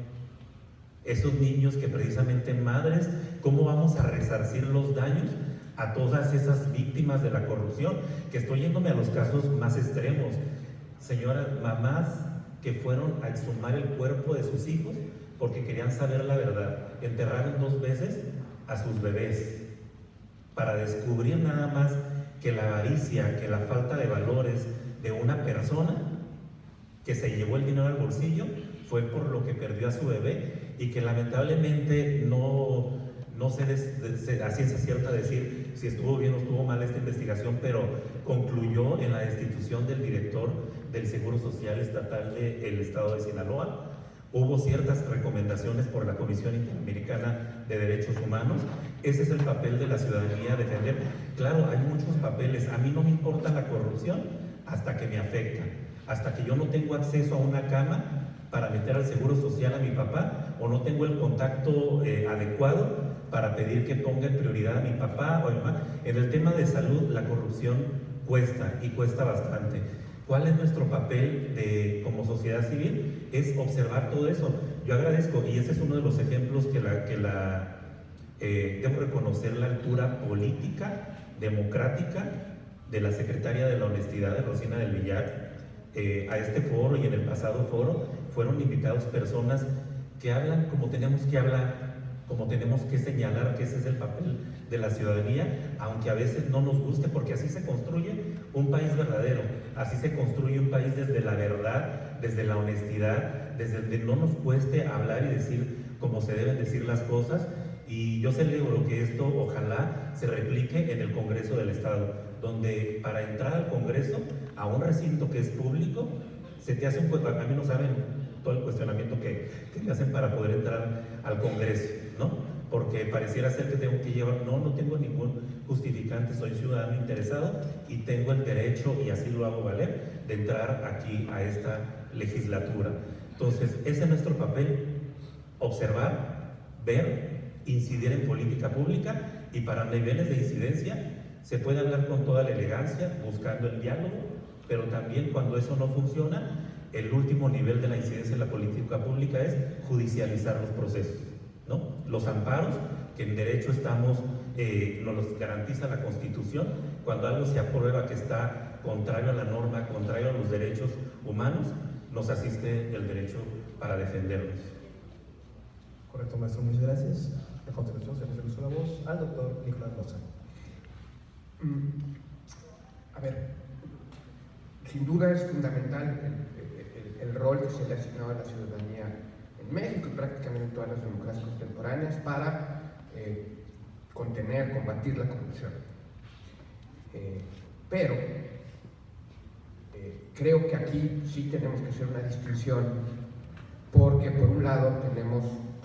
Esos niños que precisamente madres, ¿cómo vamos a resarcir los daños a todas esas víctimas de la corrupción? Que estoy yéndome a los casos más extremos. Señoras, mamás que fueron a exhumar el cuerpo de sus hijos porque querían saber la verdad, enterraron 2 veces a sus bebés para descubrir nada más que la avaricia, que la falta de valores de una persona que se llevó el dinero al bolsillo fue por lo que perdió a su bebé, y que lamentablemente no sé a ciencia cierta decir si estuvo bien o estuvo mal esta investigación, pero concluyó en la destitución del director del Seguro Social Estatal del Estado de Sinaloa. Hubo ciertas recomendaciones por la Comisión Interamericana de Derechos Humanos. Ese es el papel de la ciudadanía, defender. Claro, hay muchos papeles. A mí no me importa la corrupción hasta que me afecta, hasta que yo no tengo acceso a una cama para meter al Seguro Social a mi papá, o no tengo el contacto adecuado para pedir que ponga en prioridad a mi papá o a mi mamá. En el tema de salud, la corrupción cuesta, y cuesta bastante. ¿Cuál es nuestro papel como sociedad civil? Es observar todo eso. Yo agradezco, y ese es uno de los ejemplos que debo reconocer la altura política, democrática de la secretaria de la Honestidad, de Rosina del Villar. A este foro y en el pasado foro fueron invitados personas que hablan como tenemos que hablar, como tenemos que señalar que ese es el papel de la ciudadanía, aunque a veces no nos guste, porque así se construye un país verdadero, así se construye un país desde la verdad, desde la honestidad, desde donde no nos cueste hablar y decir como se deben decir las cosas. Y yo celebro que esto ojalá se replique en el Congreso del Estado, donde para entrar al Congreso, a un recinto que es público, se te hace a mí no saben todo el cuestionamiento que me hacen para poder entrar al Congreso, ¿no? Porque pareciera ser que tengo que llevar, no tengo ningún justificante, soy ciudadano interesado y tengo el derecho, y así lo hago valer, de entrar aquí a esta legislatura. Entonces, ese es nuestro papel: observar, ver, incidir en política pública, y para niveles de incidencia se puede hablar con toda la elegancia, buscando el diálogo, pero también cuando eso no funciona, el último nivel de la incidencia en la política pública es judicializar los procesos, ¿no? Los amparos, que en derecho estamos, nos los garantiza la Constitución. Cuando algo se aprueba que está contrario a la norma, contrario a los derechos humanos, nos asiste el derecho para defenderlos. Correcto, maestro, muchas gracias. A continuación se nos usa la voz al doctor Nicolás Lozano. A ver, sin duda es fundamental el rol que se le ha asignado a la ciudadanía en México y prácticamente en todas las democracias contemporáneas para contener, combatir la corrupción. Pero creo que aquí sí tenemos que hacer una distinción, porque por un lado tenemos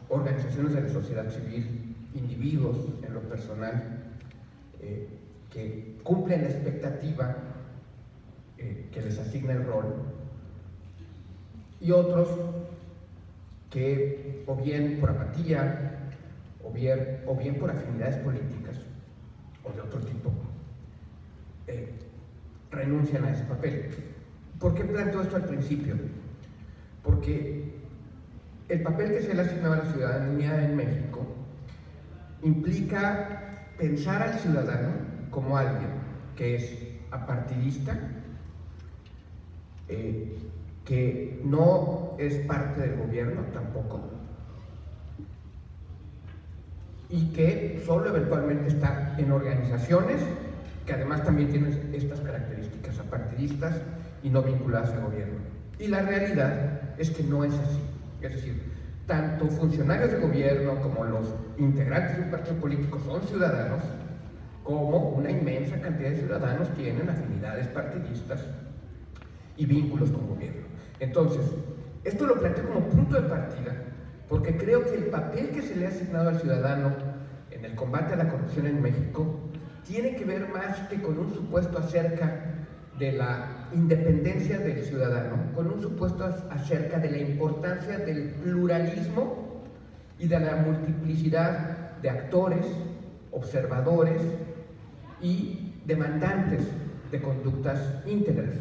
organizaciones de la sociedad civil, individuos en lo personal, que cumplen la expectativa que les asigna el rol, y otros que o bien por apatía o bien por afinidades políticas o de otro tipo renuncian a ese papel. ¿Por qué planteo esto al principio? Porque el papel que se le ha asignado a la ciudadanía en México implica pensar al ciudadano como alguien que es apartidista, que no es parte del gobierno tampoco, y que solo eventualmente está en organizaciones que además también tienen estas características apartidistas y no vinculadas al gobierno. Y la realidad es que no es así. Es decir, tanto funcionarios de gobierno como los integrantes de un partido político son ciudadanos, como una inmensa cantidad de ciudadanos tienen afinidades partidistas y vínculos con gobierno. Entonces, esto lo planteo como punto de partida, porque creo que el papel que se le ha asignado al ciudadano en el combate a la corrupción en México tiene que ver más que con un supuesto acerca de la independencia del ciudadano, con un supuesto acerca de la importancia del pluralismo y de la multiplicidad de actores, observadores y demandantes de conductas íntegras.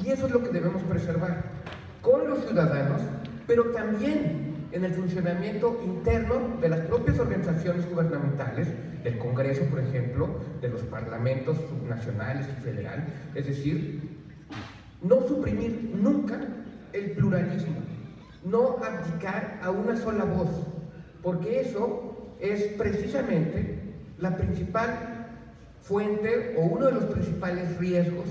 Y eso es lo que debemos preservar con los ciudadanos, pero también en el funcionamiento interno de las propias organizaciones gubernamentales, del Congreso, por ejemplo, de los parlamentos subnacionales y federal. Es decir, no suprimir nunca el pluralismo, no abdicar a una sola voz, porque eso es precisamente la principal fuente o uno de los principales riesgos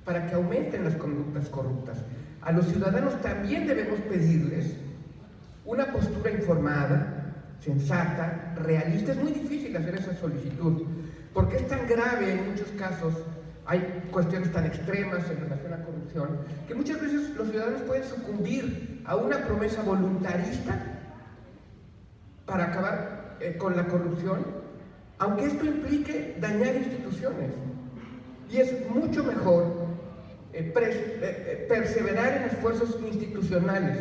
para que aumenten las conductas corruptas. A los ciudadanos también debemos pedirles una postura informada, sensata, realista. Es muy difícil hacer esa solicitud, porque es tan grave en muchos casos, hay cuestiones tan extremas en relación a corrupción, que muchas veces los ciudadanos pueden sucumbir a una promesa voluntarista para acabar con la corrupción, aunque esto implique dañar instituciones. Y es mucho mejor perseverar en esfuerzos institucionales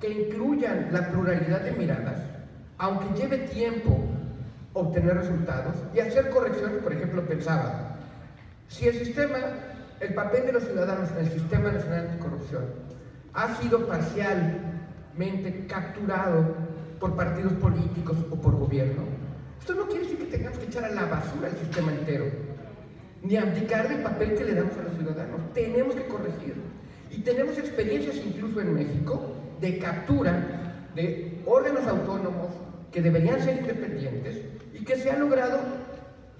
que incluyan la pluralidad de miradas, aunque lleve tiempo obtener resultados, y hacer correcciones. Por ejemplo, pensaba, si el papel de los ciudadanos en el Sistema Nacional Anticorrupción ha sido parcialmente capturado por partidos políticos o por gobierno, esto no quiere decir que tengamos que echar a la basura el sistema entero, ni abdicar del papel que le damos a los ciudadanos. Tenemos que corregir. Y tenemos experiencias incluso en México de captura de órganos autónomos que deberían ser independientes y que se ha logrado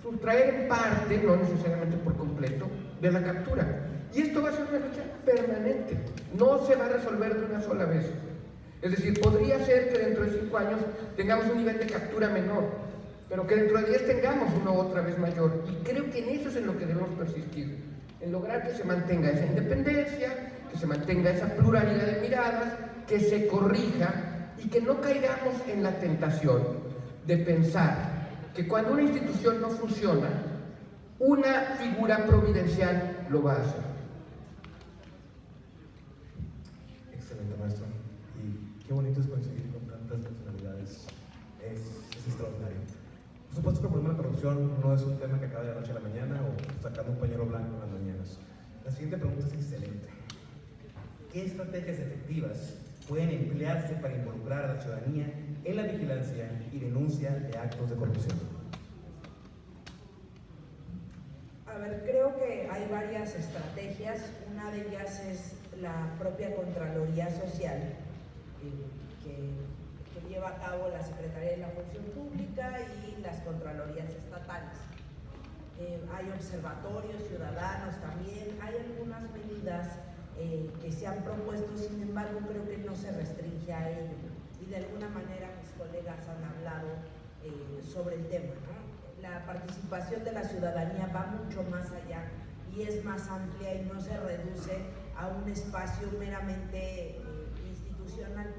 sustraer en parte, no necesariamente por completo, de la captura. Y esto va a ser una lucha permanente, no se va a resolver de una sola vez. Es decir, podría ser que dentro de 5 años tengamos un nivel de captura menor, pero que dentro de 10 tengamos uno otra vez mayor. Y creo que en eso es en lo que debemos persistir, en lograr que se mantenga esa independencia, que se mantenga esa pluralidad de miradas, que se corrija y que no caigamos en la tentación de pensar que cuando una institución no funciona, una figura providencial lo va a hacer. Excelente, maestro. Y qué bonito es coincidir con tantas personalidades. Es extraordinario. Por supuesto que el problema de la corrupción no es un tema que acaba de la noche a la mañana o sacando un pañuelo blanco en las mañanas. La siguiente pregunta es excelente. ¿Qué estrategias efectivas pueden emplearse para involucrar a la ciudadanía en la vigilancia y denuncia de actos de corrupción? A ver, creo que hay varias estrategias. Una de ellas es la propia Contraloría Social, que lleva a cabo la Secretaría de la Función Pública y las Contralorías estatales. hay observatorios ciudadanos también, hay algunas medidas que se han propuesto, sin embargo creo que no se restringe a ello y de alguna manera mis colegas han hablado sobre el tema, ¿no? La participación de la ciudadanía va mucho más allá y es más amplia y no se reduce a un espacio meramente institucional.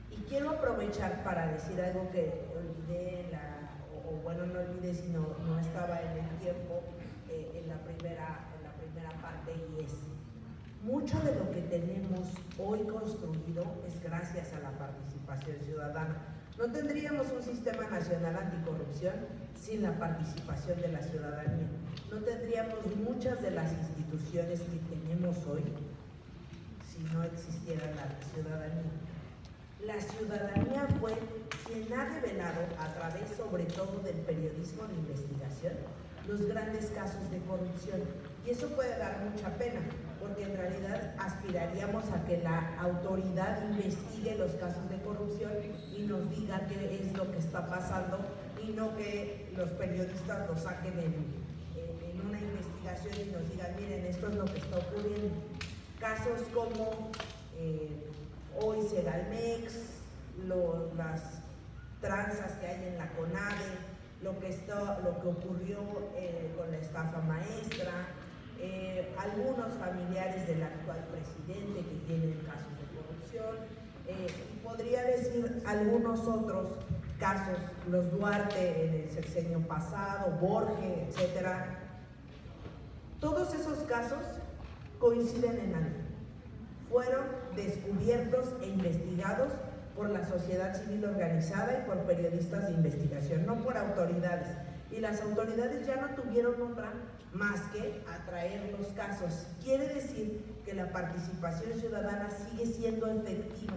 Y quiero aprovechar para decir algo que olvidé, bueno, no olvidé, sino no estaba en el tiempo en la primera parte, y es mucho de lo que tenemos hoy construido es gracias a la participación ciudadana. No tendríamos un sistema nacional anticorrupción sin la participación de la ciudadanía. No tendríamos muchas de las instituciones que tenemos hoy si no existiera la ciudadanía. La ciudadanía fue quien ha develado, a través sobre todo del periodismo de investigación, los grandes casos de corrupción. Y eso puede dar mucha pena, porque en realidad aspiraríamos a que la autoridad investigue los casos de corrupción y nos diga qué es lo que está pasando, y no que los periodistas lo saquen en una investigación y nos digan, miren, esto es lo que está ocurriendo. Casos como hoy Segalmex, las tranzas que hay en la CONADE, lo que ocurrió con la estafa maestra, algunos familiares del actual presidente que tienen casos de corrupción, y podría decir algunos otros casos, los Duarte en el sexenio pasado, Borges, etcétera. Todos esos casos coinciden en algo. Fueron descubiertos e investigados por la sociedad civil organizada y por periodistas de investigación, no por autoridades. Y las autoridades ya no tuvieron otra más que atraer los casos. Quiere decir que la participación ciudadana sigue siendo efectiva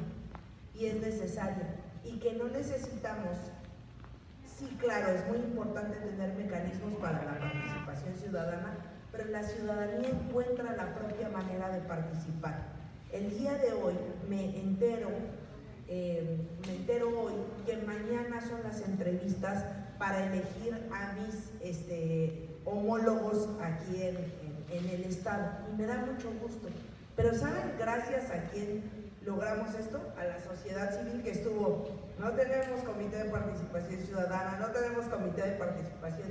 y es necesaria, y que no necesitamos, sí, claro, es muy importante tener mecanismos para la participación ciudadana, pero la ciudadanía encuentra la propia manera de participar. El día de hoy me entero hoy que mañana son las entrevistas para elegir a mis homólogos aquí en el estado, y me da mucho gusto. Pero ¿saben gracias a quién logramos esto? A la sociedad civil que estuvo. No tenemos comité de participación ciudadana, no tenemos comité de participación.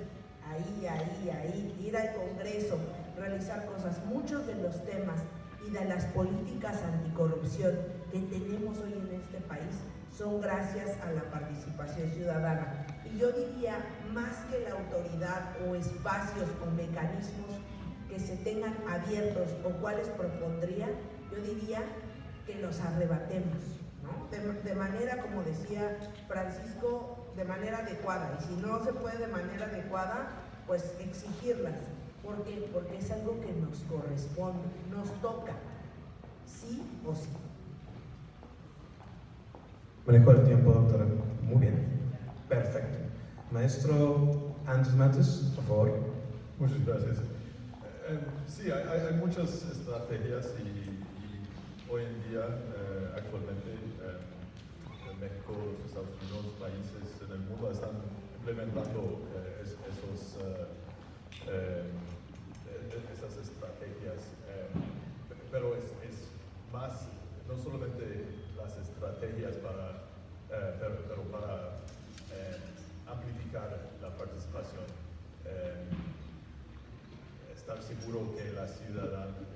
Ahí, ir al Congreso, realizar cosas. Muchos de los temas y de las políticas anticorrupción que tenemos hoy en este país son gracias a la participación ciudadana. Y yo diría, más que la autoridad o espacios o mecanismos que se tengan abiertos o cuáles propondría, yo diría que los arrebatemos, ¿no? De manera, como decía Francisco, de manera adecuada. Y si no se puede de manera adecuada, pues exigirlas. ¿Por qué? Porque es algo que nos corresponde, nos toca, sí o sí. Manejo el tiempo, doctora. Muy bien. Perfecto. Maestro Andrés Matos, por favor. Muchas gracias. Sí, hay muchas estrategias y hoy en día, actualmente, México, los Estados Unidos, países en el mundo están implementando esas estrategias, pero es más, no solamente las estrategias pero para amplificar la participación, estar seguro que la ciudadanía,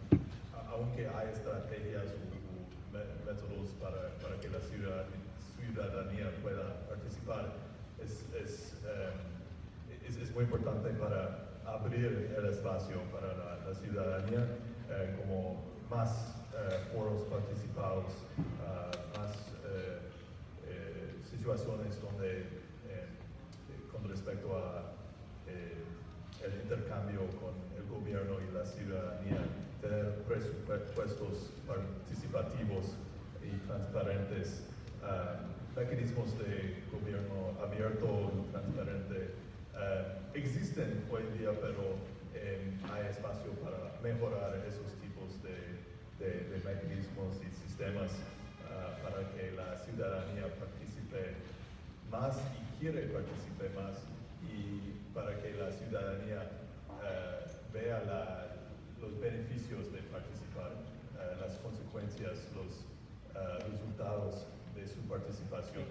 aunque hay estrategias o métodos para que la ciudadanía pueda participar, es muy importante para abrir el espacio para la ciudadanía, como más foros participados, más situaciones donde con respecto a el intercambio con el gobierno y la ciudadanía, tener presupuestos participativos y transparentes, mecanismos de gobierno abierto y transparente existen hoy en día, pero hay espacio para mejorar esos tipos de mecanismos y sistemas para que la ciudadanía participe más y quiere participar más, y para que la ciudadanía vea los beneficios de participar, las consecuencias, los resultados de su participación,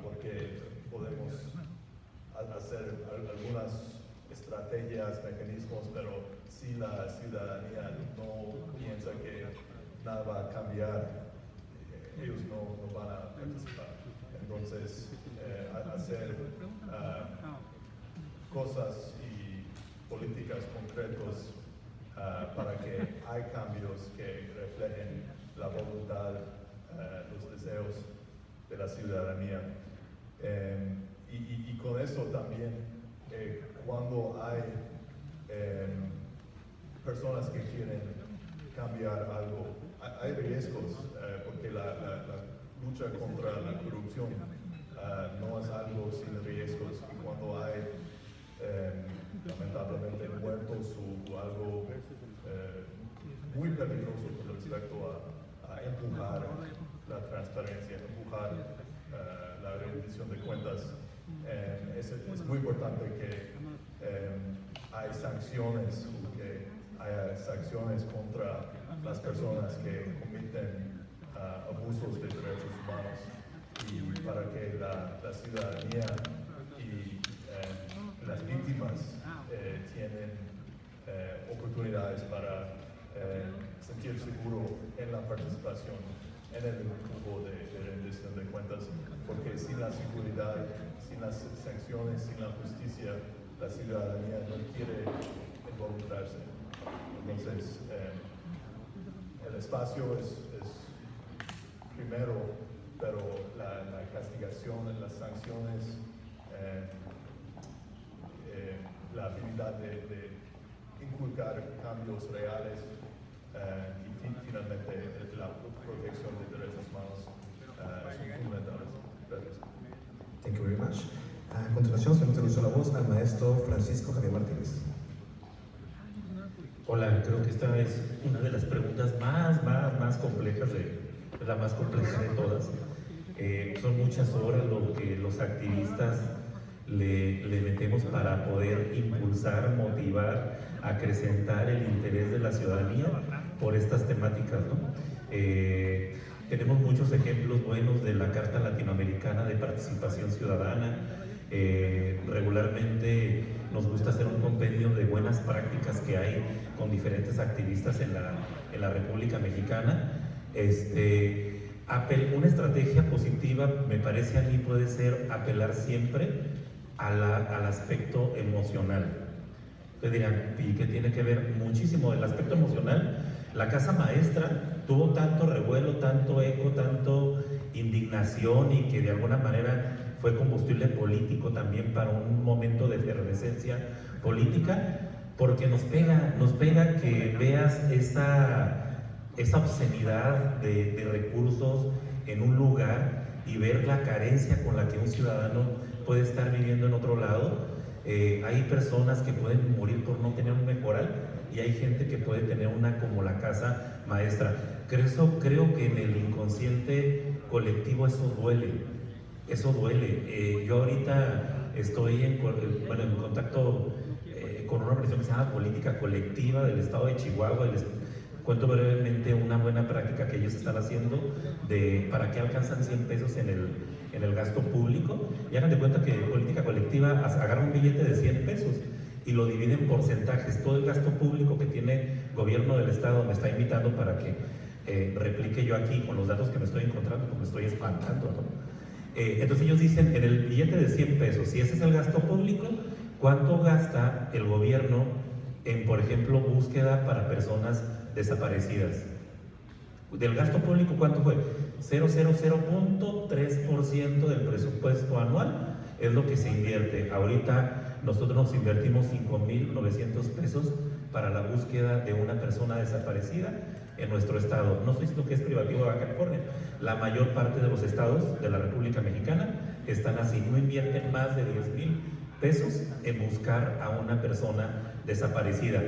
porque podemos hacer algunas estrategias, mecanismos, pero si la ciudadanía no piensa que nada va a cambiar, ellos no van a participar. Entonces, hacer cosas y políticas concretas para que hay cambios que reflejen la voluntad, los deseos de la ciudadanía. Y con eso también, cuando hay personas que quieren cambiar algo, hay riesgos, porque la lucha contra la corrupción no es algo sin riesgos. Y cuando hay lamentablemente muertos o algo muy peligroso con respecto a empujar la transparencia, empujar la rendición de cuentas, es muy importante que hay sanciones, que haya sanciones contra las personas que cometen abusos de derechos humanos, y para que la ciudadanía y las víctimas tienen oportunidades para sentir seguro en la participación en el grupo de rendición de cuentas, porque sin la seguridad, sin las sanciones, sin la justicia, la ciudadanía no quiere involucrarse. Entonces, el espacio es primero, pero la castigación, las sanciones, la habilidad de inculcar cambios reales, y finalmente la protección de derechos humanos son fundamentales. Gracias. Thank you very much. A continuación se nos inició la voz al maestro Francisco Javier Martínez. Hola, creo que esta es una de las preguntas más complejas, la más compleja de todas. Son muchas horas lo que los activistas le metemos para poder impulsar, motivar, acrecentar el interés de la ciudadanía por estas temáticas, ¿no? Tenemos muchos ejemplos buenos de la Carta Latinoamericana de Participación Ciudadana. Regularmente nos gusta hacer un compendio de buenas prácticas que hay con diferentes activistas en la República Mexicana. Una estrategia positiva, me parece a mí, puede ser apelar siempre al aspecto emocional. Ustedes dirán, ¿y qué tiene que ver? Muchísimo el aspecto emocional. La casa maestra tuvo tanto revuelo, tanto eco, tanto indignación, y que de alguna manera fue combustible político también para un momento de efervescencia política, porque nos pega que veas esa obscenidad de recursos en un lugar y ver la carencia con la que un ciudadano puede estar viviendo en otro lado. Hay personas que pueden morir por no tener un mejoral, y hay gente que puede tener una como la casa maestra. Creo que en el inconsciente colectivo eso duele. Yo ahorita estoy en contacto con una organización que se llama Política Colectiva del estado de Chihuahua, y les cuento brevemente una buena práctica que ellos están haciendo para que alcanzan 100 pesos en el gasto público. Y hagan de cuenta que Política Colectiva agarra un billete de 100 pesos y lo divide en porcentajes. Todo el gasto público que tiene gobierno del estado me está invitando para que replique yo aquí con los datos que me estoy encontrando, porque me estoy espantando, ¿no? Entonces ellos dicen, en el billete de 100 pesos, si ese es el gasto público, ¿cuánto gasta el gobierno en, por ejemplo, búsqueda para personas desaparecidas? Del gasto público, ¿cuánto fue? 0,00.3% del presupuesto anual es lo que se invierte. Ahorita nosotros nos invertimos 5,900 pesos para la búsqueda de una persona desaparecida en nuestro estado. No estoy diciendo que es privativo de Baja California. La mayor parte de los estados de la República Mexicana están así. No invierten más de 10,000 pesos en buscar a una persona desaparecida.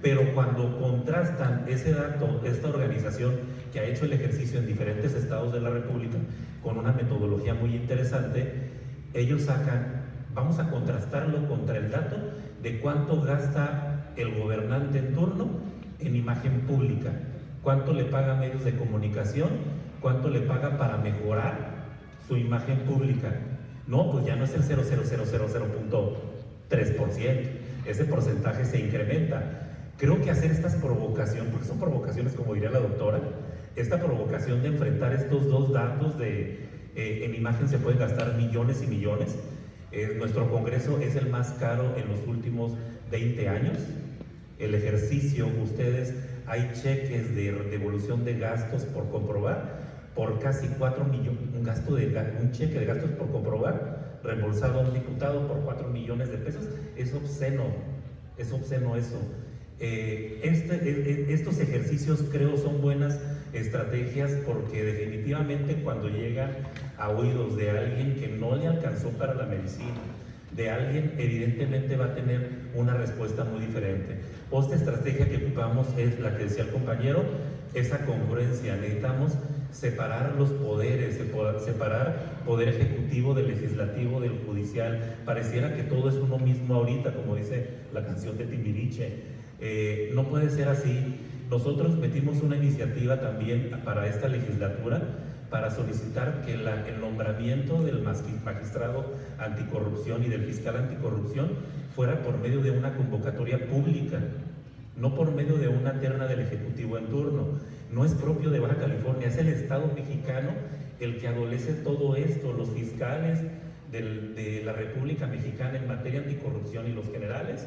Pero cuando contrastan ese dato, esta organización que ha hecho el ejercicio en diferentes estados de la República con una metodología muy interesante, ellos sacan, vamos a contrastarlo contra el dato de cuánto gasta el gobernante en turno en imagen pública? ¿Cuánto le paga a medios de comunicación? ¿Cuánto le paga para mejorar su imagen pública? No, pues ya no es el 0,0000.3%, ese porcentaje se incrementa. Creo que hacer estas provocaciones, porque son provocaciones como diría la doctora, esta provocación de enfrentar estos dos datos de en imagen se pueden gastar millones y millones. Nuestro Congreso es el más caro en los últimos 20 años. El ejercicio, ustedes, hay cheques de devolución de gastos por comprobar, por casi 4 millones, un cheque de gastos por comprobar, reembolsado a un diputado por 4 millones de pesos. Es obsceno eso. Estos ejercicios creo son buenas estrategias porque definitivamente cuando llegan a oídos de alguien que no le alcanzó para la medicina, de alguien evidentemente va a tener una respuesta muy diferente. Otra estrategia que ocupamos es la que decía el compañero, esa congruencia. Necesitamos separar los poderes, separar poder ejecutivo del legislativo, del judicial. Pareciera que todo es uno mismo ahorita, como dice la canción de Timbiriche. No puede ser así. Nosotros metimos una iniciativa también para esta legislatura para solicitar que el nombramiento del magistrado anticorrupción y del fiscal anticorrupción fuera por medio de una convocatoria pública, no por medio de una terna del Ejecutivo en turno. No es propio de Baja California, es el Estado mexicano el que adolece todo esto. Los fiscales de la República Mexicana en materia anticorrupción y los generales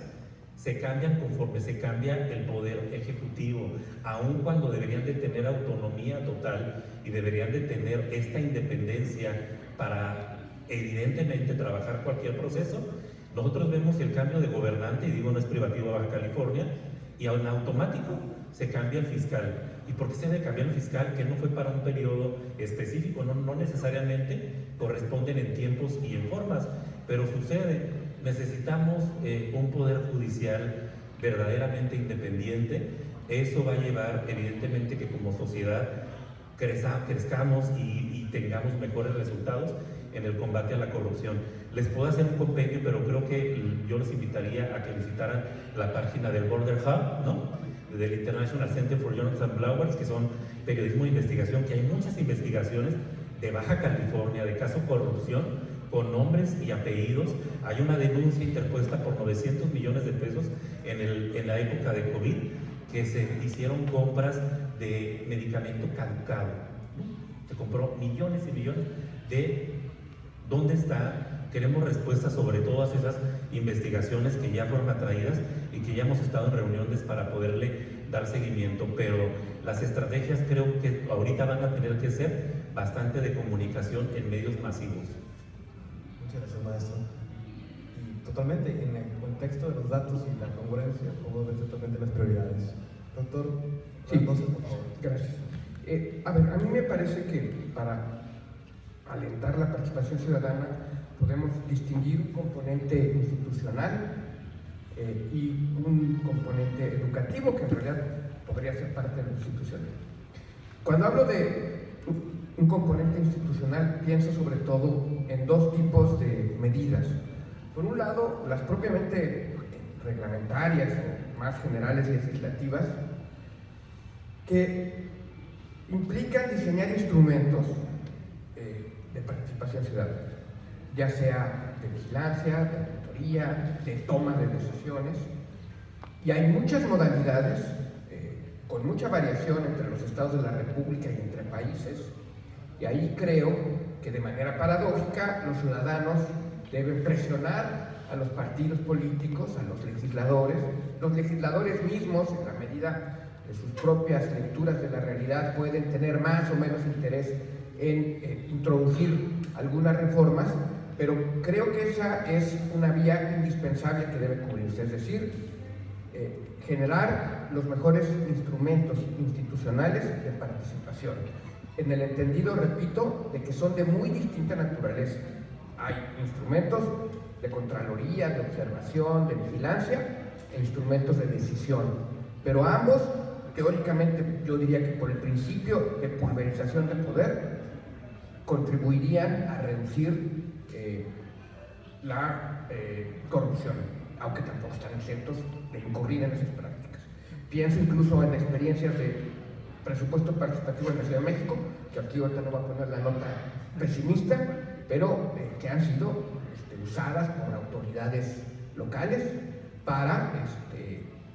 se cambian conforme se cambia el poder ejecutivo, aun cuando deberían de tener autonomía total y deberían de tener esta independencia para evidentemente trabajar cualquier proceso. Nosotros vemos el cambio de gobernante, y digo no es privativo a Baja California, y en automático se cambia el fiscal. ¿Y por qué se debe cambiar el fiscal? Que no fue para un periodo específico, no necesariamente corresponden en tiempos y en formas, pero sucede. Necesitamos un poder judicial verdaderamente independiente. Eso va a llevar evidentemente que como sociedad crezcamos y tengamos mejores resultados en el combate a la corrupción. Les puedo hacer un compendio, pero creo que yo los invitaría a que visitaran la página del Border Hub, ¿no?, del International Center for Journalists and Bloggers, que son periodismo de investigación, que hay muchas investigaciones de Baja California, de caso corrupción, con nombres y apellidos. Hay una denuncia interpuesta por 900 millones de pesos en la época de COVID, que se hicieron compras de medicamento caducado, ¿no? Se compró millones y millones de... ¿Dónde está? Queremos respuestas sobre todas esas investigaciones que ya fueron atraídas y que ya hemos estado en reuniones para poderle dar seguimiento, pero las estrategias creo que ahorita van a tener que ser bastante de comunicación en medios masivos. Muchas gracias, maestro. Y totalmente, en el contexto de los datos y la congruencia, como ven totalmente las prioridades. Doctor, sí, por favor. Gracias. A ver, a mí me parece que para alentar la participación ciudadana podemos distinguir un componente institucional y un componente educativo que en realidad podría ser parte de lo institucional. Cuando hablo de un componente institucional, pienso sobre todo en dos tipos de medidas. Por un lado, las propiamente reglamentarias o más generales legislativas, que implican diseñar instrumentos de participación ciudadana, ya sea de vigilancia, de auditoría, de toma de decisiones, y hay muchas modalidades con mucha variación entre los estados de la República y entre países, y ahí creo que de manera paradójica los ciudadanos deben presionar a los partidos políticos, a los legisladores mismos, en la medida de sus propias lecturas de la realidad, pueden tener más o menos interés en introducir algunas reformas, pero creo que esa es una vía indispensable que debe cubrirse, es decir, generar los mejores instrumentos institucionales de participación, en el entendido, repito, de que son de muy distinta naturaleza. Hay instrumentos de contraloría, de observación, de vigilancia e instrumentos de decisión, pero ambos, teóricamente, yo diría que por el principio de pulverización de poder, contribuirían a reducir la corrupción. aunque tampoco están exentos de incurrir en esas prácticas. Pienso incluso en experiencias de presupuesto participativo en la Ciudad de México, que aquí ahorita no va a poner la nota pesimista, pero que han sido usadas por autoridades locales para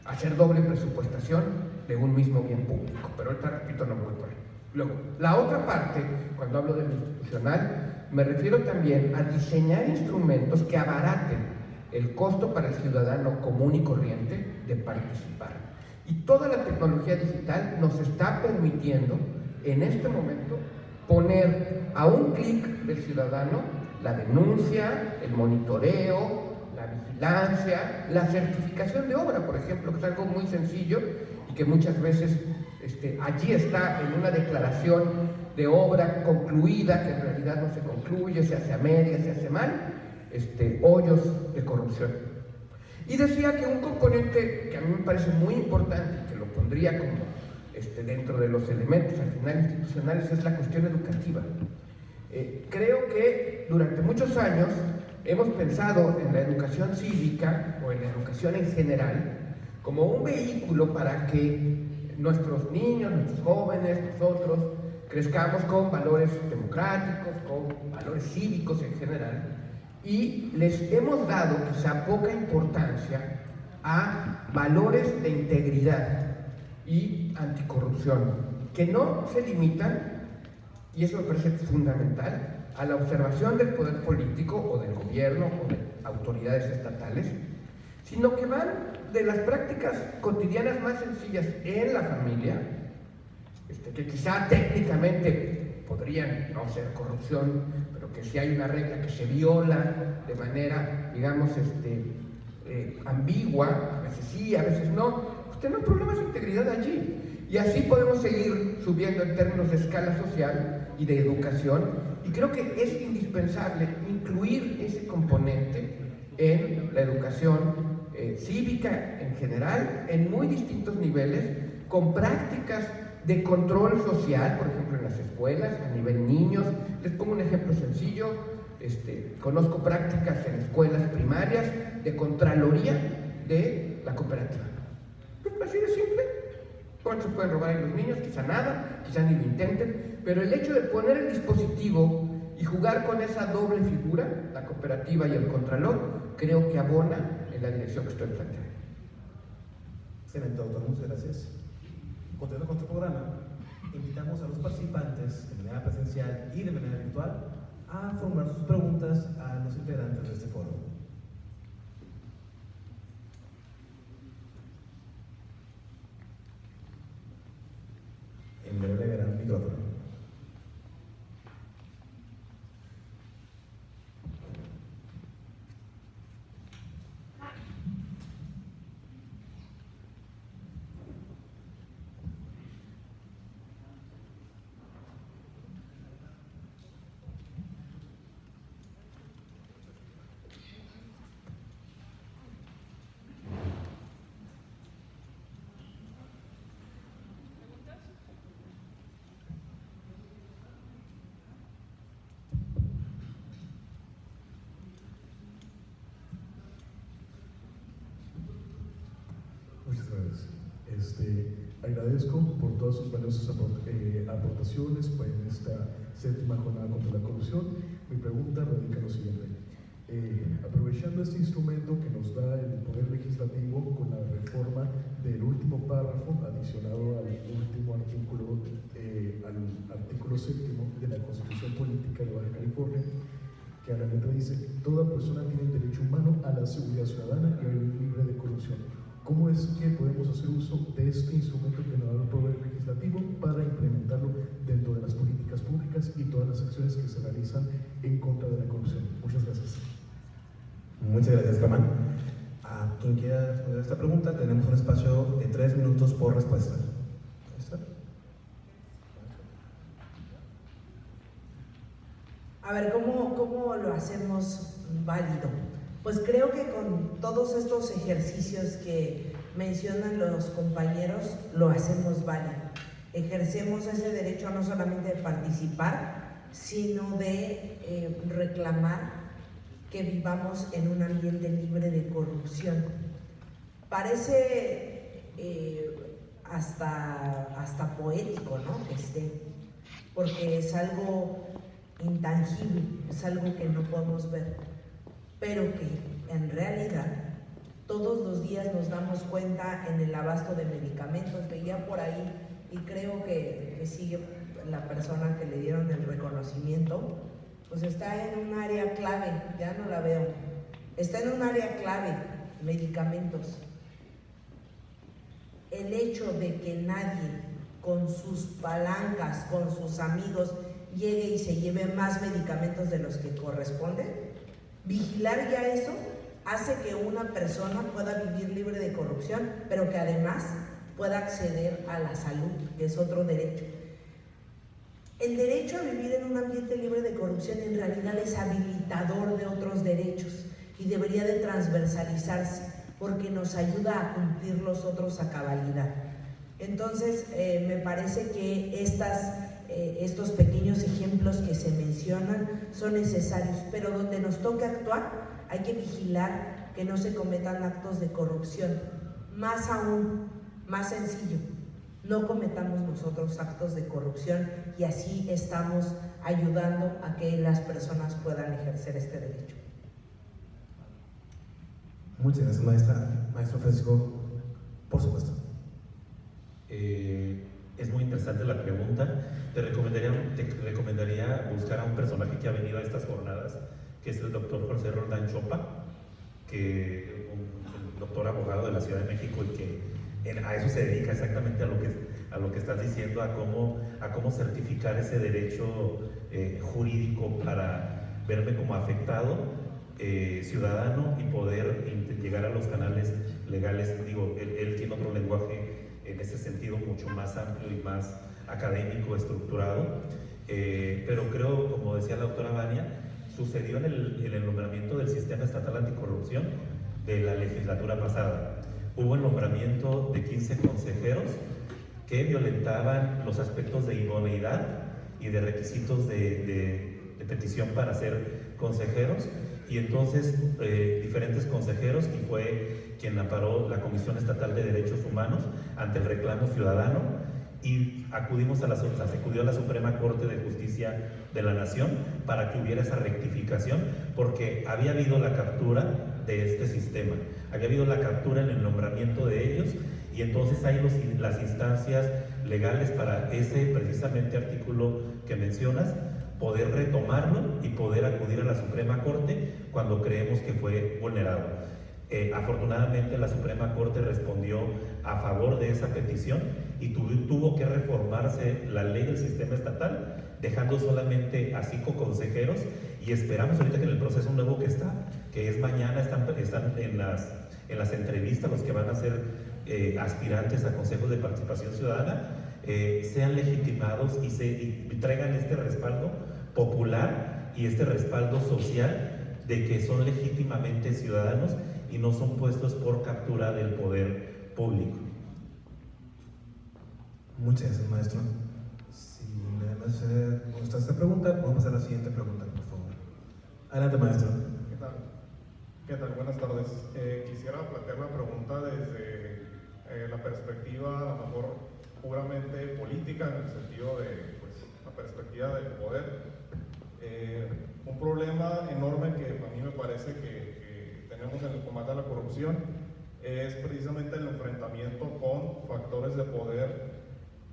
hacer doble presupuestación de un mismo bien público. Pero ahorita, repito, no me voy por ahí. Luego, la otra parte, cuando hablo de lo institucional, me refiero también a diseñar instrumentos que abaraten el costo para el ciudadano común y corriente de participar. Y toda la tecnología digital nos está permitiendo, en este momento, poner a un clic del ciudadano la denuncia, el monitoreo, la vigilancia, la certificación de obra, por ejemplo, que es algo muy sencillo y que muchas veces allí está en una declaración de obra concluida, que en realidad no se concluye, se hace a medias, se hace mal, hoyos de corrupción. Y decía que un componente que a mí me parece muy importante, que lo pondría como dentro de los elementos al final institucionales, es la cuestión educativa. Creo que durante muchos años hemos pensado en la educación cívica o en la educación en general como un vehículo para que nuestros niños, nuestros jóvenes, nosotros, crezcamos con valores democráticos, con valores cívicos en general, y les hemos dado quizá poca importancia a valores de integridad y anticorrupción, que no se limitan, y eso me parece fundamental, a la observación del poder político o del gobierno o de autoridades estatales, sino que van de las prácticas cotidianas más sencillas en la familia, que quizá técnicamente podrían no ser corrupción, pero que si hay una regla que se viola de manera, digamos, ambigua, a veces sí, a veces no, pues tenemos problemas de integridad allí. Y así podemos seguir subiendo en términos de escala social y de educación, y creo que es indispensable incluir ese componente en la educación cívica en general, en muy distintos niveles, con prácticas de control social, por ejemplo en las escuelas, a nivel niños. Les pongo un ejemplo sencillo, conozco prácticas en escuelas primarias de contraloría de la cooperativa. Así de simple. ¿Cuánto se pueden robar ahí los niños? Quizá nada, quizá ni lo intenten, pero el hecho de poner el dispositivo y jugar con esa doble figura, la cooperativa y el contralor, creo que abona en la dirección que estoy planteando. Excelente, doctor, muchas gracias. Continuando con nuestro programa, invitamos a los participantes de manera presencial y de manera virtual a formular sus preguntas a los integrantes de este foro. En breve le verán un micrófono. Muchas gracias. Agradezco por todas sus valiosas aportaciones en esta séptima jornada contra la corrupción. Mi pregunta radica en lo siguiente. Aprovechando este instrumento que nos da el Poder Legislativo con la reforma del último párrafo adicionado al último artículo, al artículo 7º de la Constitución Política de Baja California, que a la letra dice: toda persona tiene el derecho humano a la seguridad ciudadana y a vivir libre de corrupción. ¿Cómo es que podemos hacer uso de este instrumento que nos da el Poder Legislativo para implementarlo dentro de las políticas públicas y todas las acciones que se realizan en contra de la corrupción? Muchas gracias. Muchas gracias, Ramán. A quien quiera responder esta pregunta, tenemos un espacio de 3 minutos por respuesta. ¿Está? A ver, ¿cómo lo hacemos válido? Pues creo que con todos estos ejercicios que mencionan los compañeros, lo hacemos válido. Ejercemos ese derecho no solamente de participar, sino de reclamar que vivamos en un ambiente libre de corrupción. Parece hasta poético, ¿no? Que esté, porque es algo intangible, es algo que no podemos ver, pero que en realidad todos los días nos damos cuenta en el abasto de medicamentos. Veía por ahí, y creo que sigue la persona que le dieron el reconocimiento, pues está en un área clave, ya no la veo, está en un área clave, medicamentos. El hecho de que nadie con sus palancas, con sus amigos, llegue y se lleve más medicamentos de los que corresponden, vigilar ya eso hace que una persona pueda vivir libre de corrupción, pero que además pueda acceder a la salud, que es otro derecho. El derecho a vivir en un ambiente libre de corrupción en realidad es habilitador de otros derechos y debería de transversalizarse porque nos ayuda a cumplir los otros a cabalidad. Entonces, me parece que estos pequeños ejemplos que se mencionan son necesarios, pero donde nos toca actuar hay que vigilar que no se cometan actos de corrupción. Más aún, más sencillo, no cometamos nosotros actos de corrupción y así estamos ayudando a que las personas puedan ejercer este derecho. Muchas gracias, maestro Francisco. Por supuesto. Es muy interesante la pregunta. Te recomendaría buscar a un personaje que ha venido a estas jornadas, que es el doctor José Roldán Chopa, que un doctor abogado de la Ciudad de México y que a eso se dedica exactamente a lo que estás diciendo, a cómo certificar ese derecho jurídico para verme como afectado ciudadano y poder llegar a los canales legales. Digo, él tiene otro lenguaje en ese sentido mucho más amplio y más académico, estructurado, pero creo, como decía la doctora Vania, sucedió en el nombramiento del Sistema Estatal Anticorrupción de la legislatura pasada. Hubo el nombramiento de 15 consejeros que violentaban los aspectos de idoneidad y de requisitos de petición para ser consejeros, y entonces diferentes consejeros, y fue quien amparó la Comisión Estatal de Derechos Humanos ante el reclamo ciudadano, y se acudió a la Suprema Corte de Justicia de la Nación para que hubiera esa rectificación, porque había habido la captura de este sistema, había habido la captura en el nombramiento de ellos, y entonces hay las instancias legales para ese precisamente artículo que mencionas, poder retomarlo y poder acudir a la Suprema Corte cuando creemos que fue vulnerado. Afortunadamente la Suprema Corte respondió a favor de esa petición y tuvo que reformarse la ley del sistema estatal, dejando solamente a 5 consejeros, y esperamos ahorita que en el proceso nuevo que es mañana, están en las entrevistas los que van a ser aspirantes a consejos de participación ciudadana, sean legitimados y traigan este respaldo popular y este respaldo social de que son legítimamente ciudadanos y no son puestos por captura del poder público. Muchas gracias, maestro. Si me gusta esta pregunta, vamos a pasar a la siguiente pregunta, por favor. Adelante, maestro. ¿Qué tal? Buenas tardes. Quisiera plantear la pregunta desde la perspectiva, a lo mejor puramente política, en el sentido de la perspectiva del poder. Un problema enorme que a mí me parece que tenemos en el combate a la corrupción es precisamente el enfrentamiento con factores de poder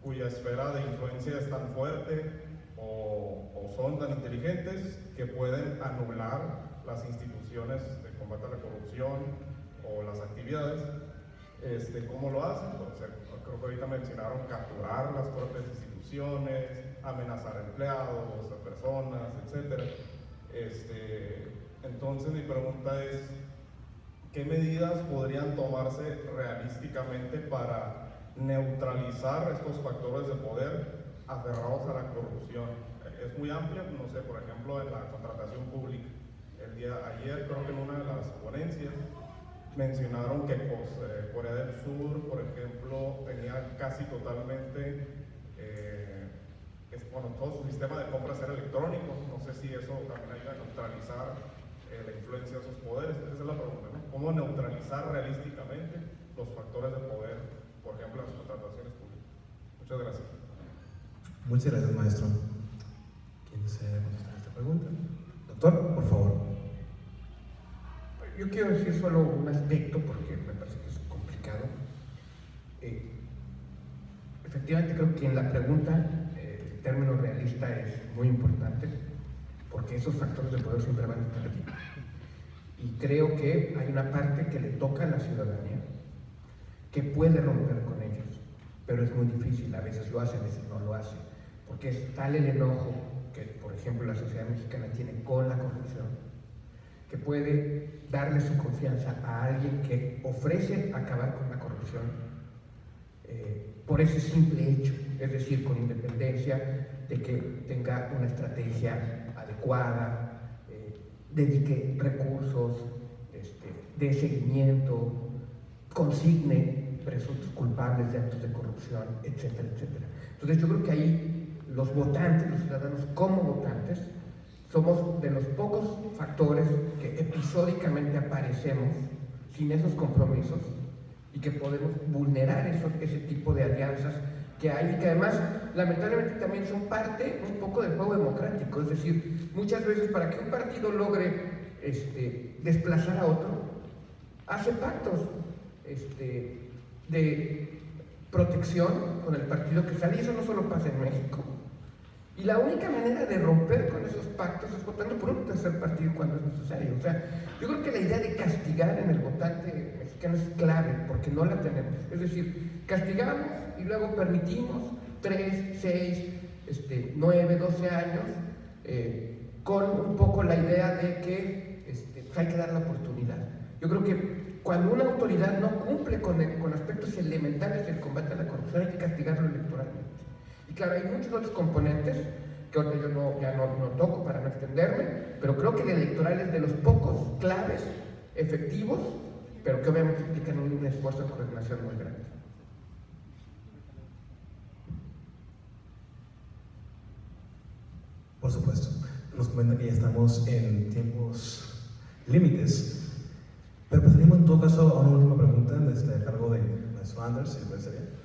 cuya esfera de influencia es tan fuerte o son tan inteligentes que pueden anular las instituciones de combate a la corrupción o las actividades. ¿Cómo lo hacen? Entonces, creo que ahorita mencionaron capturar las propias instituciones, amenazar a empleados, a personas, etc. Entonces mi pregunta es, ¿qué medidas podrían tomarse realísticamente para neutralizar estos factores de poder aferrados a la corrupción? Es muy amplia, no sé, por ejemplo, en la contratación pública. Ayer creo que en una de las ponencias mencionaron que Corea del Sur, por ejemplo, tenía casi totalmente todo su sistema de compras era electrónico. No sé si eso también ayuda a neutralizar la influencia de esos poderes. Esa es la pregunta, ¿no? ¿Cómo neutralizar realísticamente los factores de poder, por ejemplo, en las contrataciones públicas? Muchas gracias. Muchas gracias, maestro. ¿Quién desea contestar esta pregunta? Doctor, por favor. Yo quiero decir solo un aspecto porque me parece que es complicado. Efectivamente creo que en la pregunta el término realista es muy importante porque esos factores de poder siempre van a estar aquí. Y creo que hay una parte que le toca a la ciudadanía que puede romper con ellos, pero es muy difícil, a veces lo hace, a veces no lo hace, porque es tal el enojo que, por ejemplo, la sociedad mexicana tiene con la corrupción, que puede darle su confianza a alguien que ofrece acabar con la corrupción por ese simple hecho, es decir, con independencia de que tenga una estrategia adecuada, dedique recursos, dé seguimiento, consigne presuntos culpables de actos de corrupción, etcétera, etcétera. Entonces yo creo que ahí los votantes, los ciudadanos como votantes, somos de los pocos factores que episódicamente aparecemos sin esos compromisos y que podemos vulnerar ese tipo de alianzas que hay y que además lamentablemente también son parte un poco del juego democrático. Es decir, muchas veces para que un partido logre desplazar a otro, hace pactos de protección con el partido que sale, y eso no solo pasa en México. Y la única manera de romper con esos pactos es votando por un tercer partido cuando es necesario. O sea, yo creo que la idea de castigar en el votante mexicano es clave, porque no la tenemos. Es decir, castigamos y luego permitimos 3, 6, 9, 12 años, con un poco la idea de que hay que dar la oportunidad. Yo creo que cuando una autoridad no cumple con aspectos elementales del combate a la corrupción, hay que castigarlo electoralmente. Y claro, hay muchos otros componentes que ahorita yo ya no toco para no extenderme, pero creo que el electoral es de los pocos claves, efectivos, pero que obviamente implican un esfuerzo de coordinación muy grande. Por supuesto. Nos comenta que ya estamos en tiempos límites, pero preferimos en todo caso a una última pregunta a cargo de maestro Anders, si puede ser bien.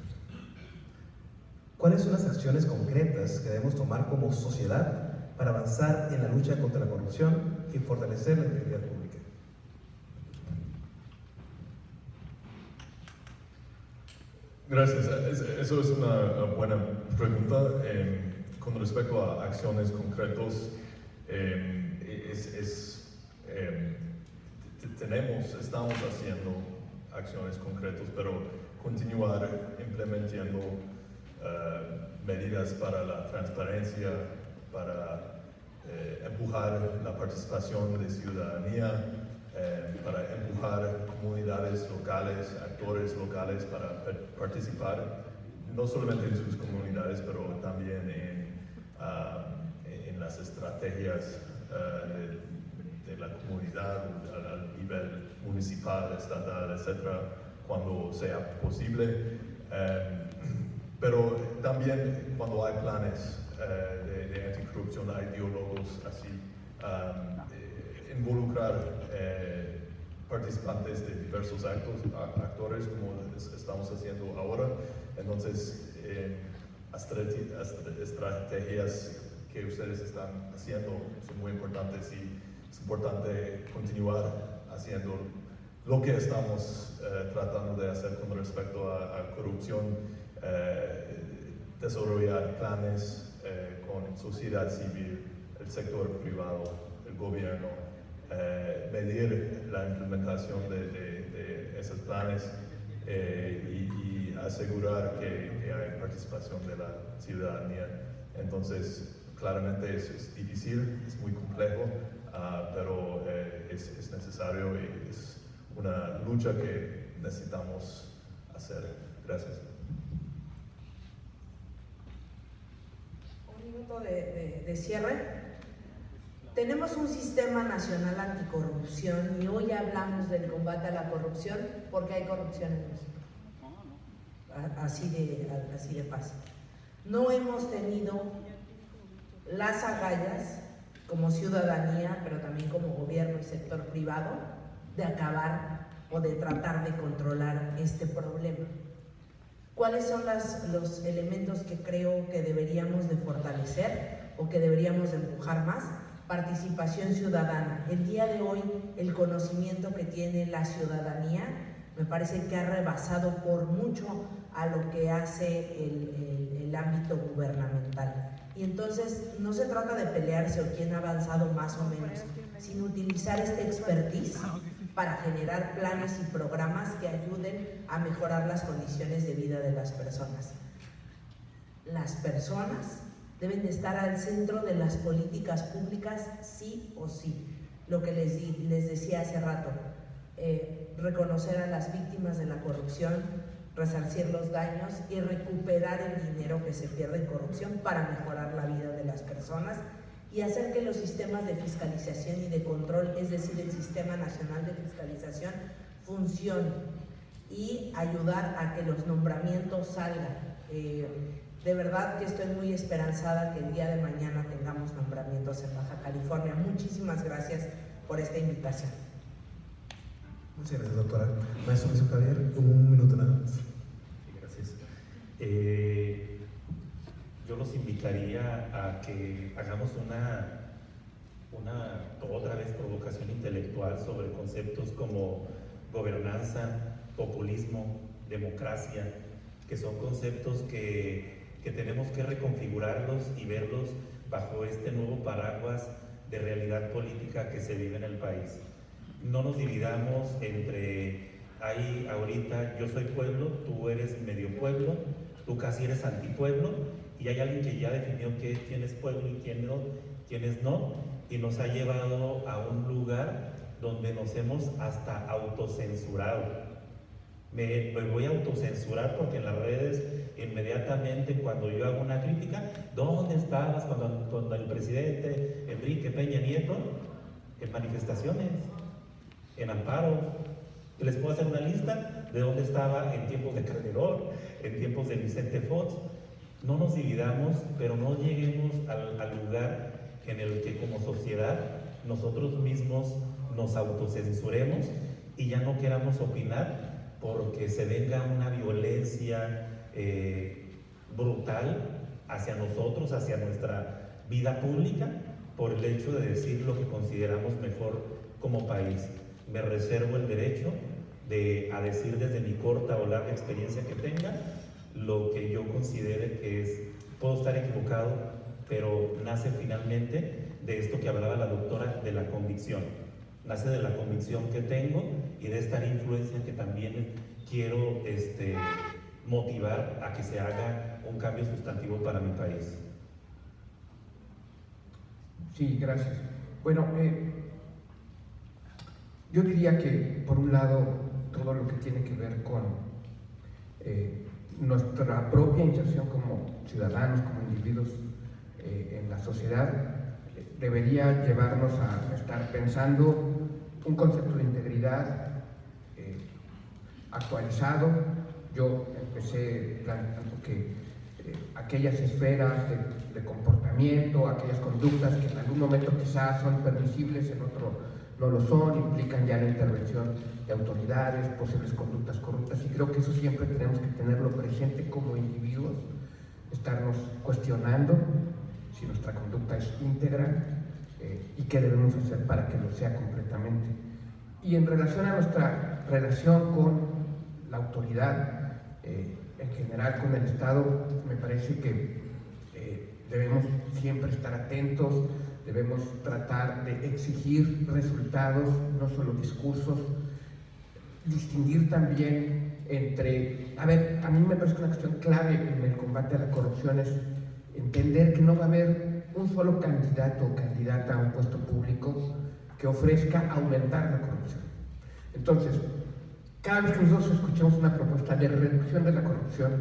¿Cuáles son las acciones concretas que debemos tomar como sociedad para avanzar en la lucha contra la corrupción y fortalecer la integridad pública? Gracias. Eso es una buena pregunta. Con respecto a acciones concretas, estamos haciendo acciones concretas, pero continuar implementando medidas para la transparencia, para empujar la participación de ciudadanía, para empujar comunidades locales, actores locales para participar, no solamente en sus comunidades, pero también en las estrategias de la comunidad al nivel municipal, estatal, etcétera, cuando sea posible. Pero también cuando hay planes de anticorrupción, hay diálogos así, involucrar participantes de diversos actores como estamos haciendo ahora. Entonces, estrategias que ustedes están haciendo son muy importantes y es importante continuar haciendo lo que estamos tratando de hacer con respecto a corrupción, desarrollar planes con sociedad civil, el sector privado, el gobierno, medir la implementación de esos planes y asegurar que hay participación de la ciudadanía. Entonces, claramente es difícil, es muy complejo, pero es necesario y es una lucha que necesitamos hacer. Gracias. Un minuto de cierre. Tenemos un sistema nacional anticorrupción y hoy hablamos del combate a la corrupción porque hay corrupción en México. Así de fácil. No hemos tenido las agallas como ciudadanía, pero también como gobierno y sector privado, de acabar o de tratar de controlar este problema. ¿Cuáles son los elementos que creo que deberíamos de fortalecer o que deberíamos de empujar más? Participación ciudadana. El día de hoy, el conocimiento que tiene la ciudadanía me parece que ha rebasado por mucho a lo que hace el ámbito gubernamental. Y entonces no se trata de pelearse o quién ha avanzado más o menos, sino utilizar este expertise para generar planes y programas que ayuden a mejorar las condiciones de vida de las personas. Las personas deben de estar al centro de las políticas públicas sí o sí. Lo que les decía hace rato, reconocer a las víctimas de la corrupción, resarcir los daños y recuperar el dinero que se pierde en corrupción para mejorar la vida de las personas y hacer que los sistemas de fiscalización y de control, es decir, el Sistema Nacional de Fiscalización, funcione y ayudar a que los nombramientos salgan. De verdad que estoy muy esperanzada que el día de mañana tengamos nombramientos en Baja California. Muchísimas gracias por esta invitación. Muchas gracias, doctora. Maestro Luis Javier, un minuto nada más. Gracias. Yo los invitaría a que hagamos otra vez provocación intelectual sobre conceptos como gobernanza, populismo, democracia, que son conceptos que tenemos que reconfigurarlos y verlos bajo este nuevo paraguas de realidad política que se vive en el país. No nos dividamos entre, ahorita yo soy pueblo, tú eres medio pueblo, tú casi eres antipueblo, y hay alguien que ya definió quién es pueblo y quiénes no, y nos ha llevado a un lugar donde nos hemos hasta autocensurado. Me voy a autocensurar porque en las redes inmediatamente cuando yo hago una crítica, ¿dónde estabas cuando el presidente Enrique Peña Nieto? En manifestaciones, en amparos. Les puedo hacer una lista de dónde estaba en tiempos de Calderón, en tiempos de Vicente Fox. No nos dividamos, pero no lleguemos al lugar en el que como sociedad nosotros mismos nos autocensuremos y ya no queramos opinar porque se venga una violencia brutal hacia nosotros, hacia nuestra vida pública, por el hecho de decir lo que consideramos mejor como país. Me reservo el derecho a decir desde mi corta o larga experiencia que tenga lo que yo considere que es. Puedo estar equivocado, pero nace finalmente de esto que hablaba la doctora, de la convicción. Nace de la convicción que tengo y de esta influencia que también quiero motivar a que se haga un cambio sustantivo para mi país. Sí, gracias. Bueno, yo diría que, por un lado, todo lo que tiene que ver con nuestra propia inserción como ciudadanos, como individuos en la sociedad, debería llevarnos a estar pensando un concepto de integridad actualizado. Yo empecé planteando que aquellas esferas de comportamiento, aquellas conductas que en algún momento quizás son permisibles, en otro no lo son, implican ya la intervención de autoridades, posibles conductas corruptas, y creo que eso siempre tenemos que tenerlo presente como individuos, estarnos cuestionando si nuestra conducta es íntegra y qué debemos hacer para que lo sea completamente. Y en relación a nuestra relación con la autoridad, en general con el Estado, me parece que debemos siempre estar atentos, debemos tratar de exigir resultados, no solo discursos, distinguir también entre, a mí me parece que una cuestión clave en el combate a la corrupción es entender que no va a haber un solo candidato o candidata a un puesto público que ofrezca aumentar la corrupción. Entonces, cada vez que nosotros escuchamos una propuesta de reducción de la corrupción,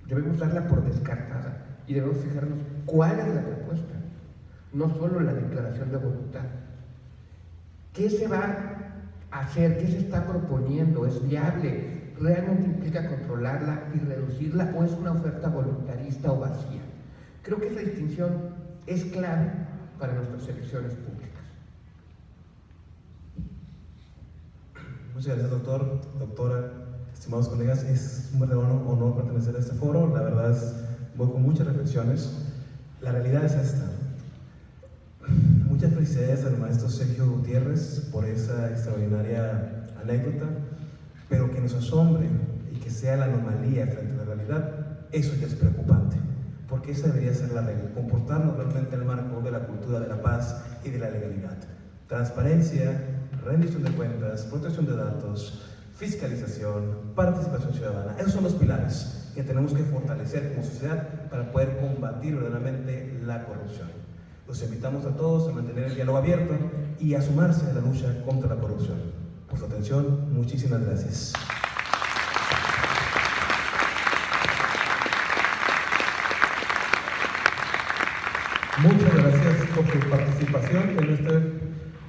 debemos darla por descartada y debemos fijarnos cuál es la propuesta, no solo la declaración de voluntad. ¿Qué se va a hacer? ¿Qué se está proponiendo? ¿Es viable? ¿Realmente implica controlarla y reducirla o es una oferta voluntarista o vacía? Creo que esa distinción es clave para nuestras elecciones públicas. Muchas gracias, doctor, doctora, estimados colegas. Es un verdadero honor pertenecer a este foro. La verdad voy con muchas reflexiones. La realidad es esta. Muchas felicidades al maestro Sergio Gutiérrez por esa extraordinaria anécdota, pero que nos asombre y que sea la anomalía frente a la realidad, eso ya es preocupante, porque esa debería ser la regla, comportarnos realmente en el marco de la cultura de la paz y de la legalidad. Transparencia, rendición de cuentas, protección de datos, fiscalización, participación ciudadana. Esos son los pilares que tenemos que fortalecer como sociedad para poder combatir verdaderamente la corrupción. Los invitamos a todos a mantener el diálogo abierto y a sumarse a la lucha contra la corrupción. Por su atención, muchísimas gracias. Muchas gracias por su participación en este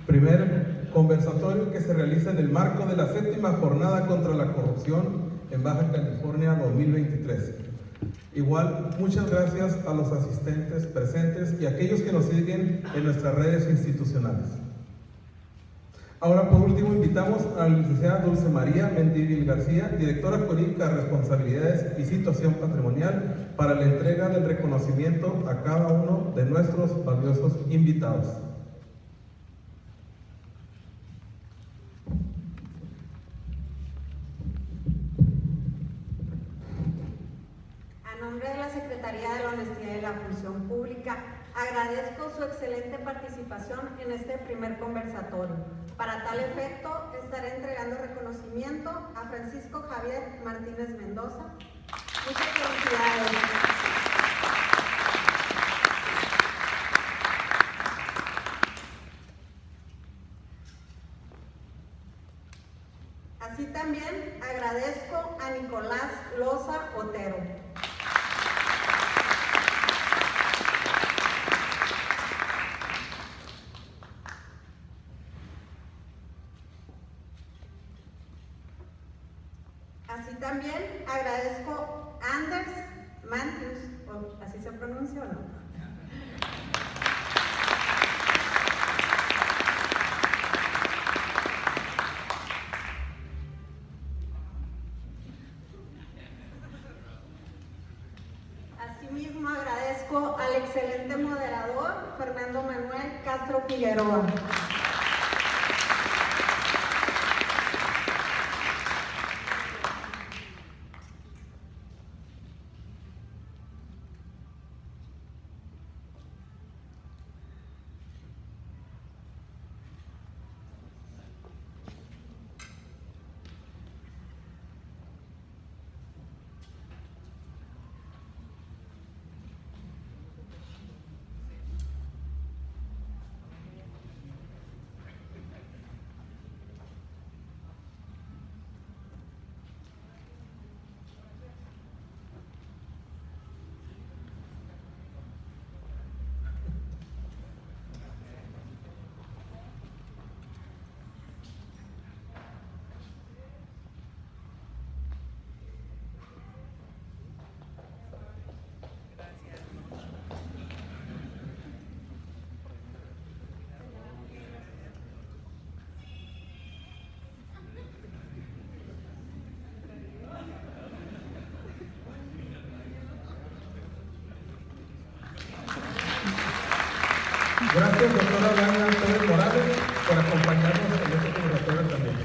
primer conversatorio que se realiza en el marco de la 7ª Jornada contra la Corrupción en Baja California 2023. Igual, muchas gracias a los asistentes presentes y a aquellos que nos siguen en nuestras redes institucionales. Ahora, por último, invitamos a la licenciada Dulce María Mendívil García, directora jurídica de Responsabilidades y Situación Patrimonial, para la entrega del reconocimiento a cada uno de nuestros valiosos invitados. A nombre de la Secretaría de la Honestidad y la Función Pública, agradezco su excelente participación en este primer conversatorio. Para tal efecto, estaré entregando reconocimiento a Francisco Javier Martínez Mendoza. Muchas felicidades. Así también agradezco a Nicolás Loza Otero. Así también agradezco a Anders Mantius, así se pronuncia o no. Asimismo agradezco al excelente moderador Fernando Manuel Castro Figueroa. Gracias, doctora Dana Torres Morales, por acompañarnos en este conversatorio también.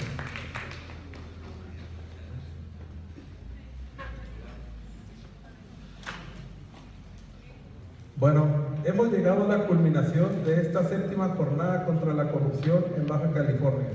Bueno, hemos llegado a la culminación de esta 7ª Jornada contra la Corrupción en Baja California.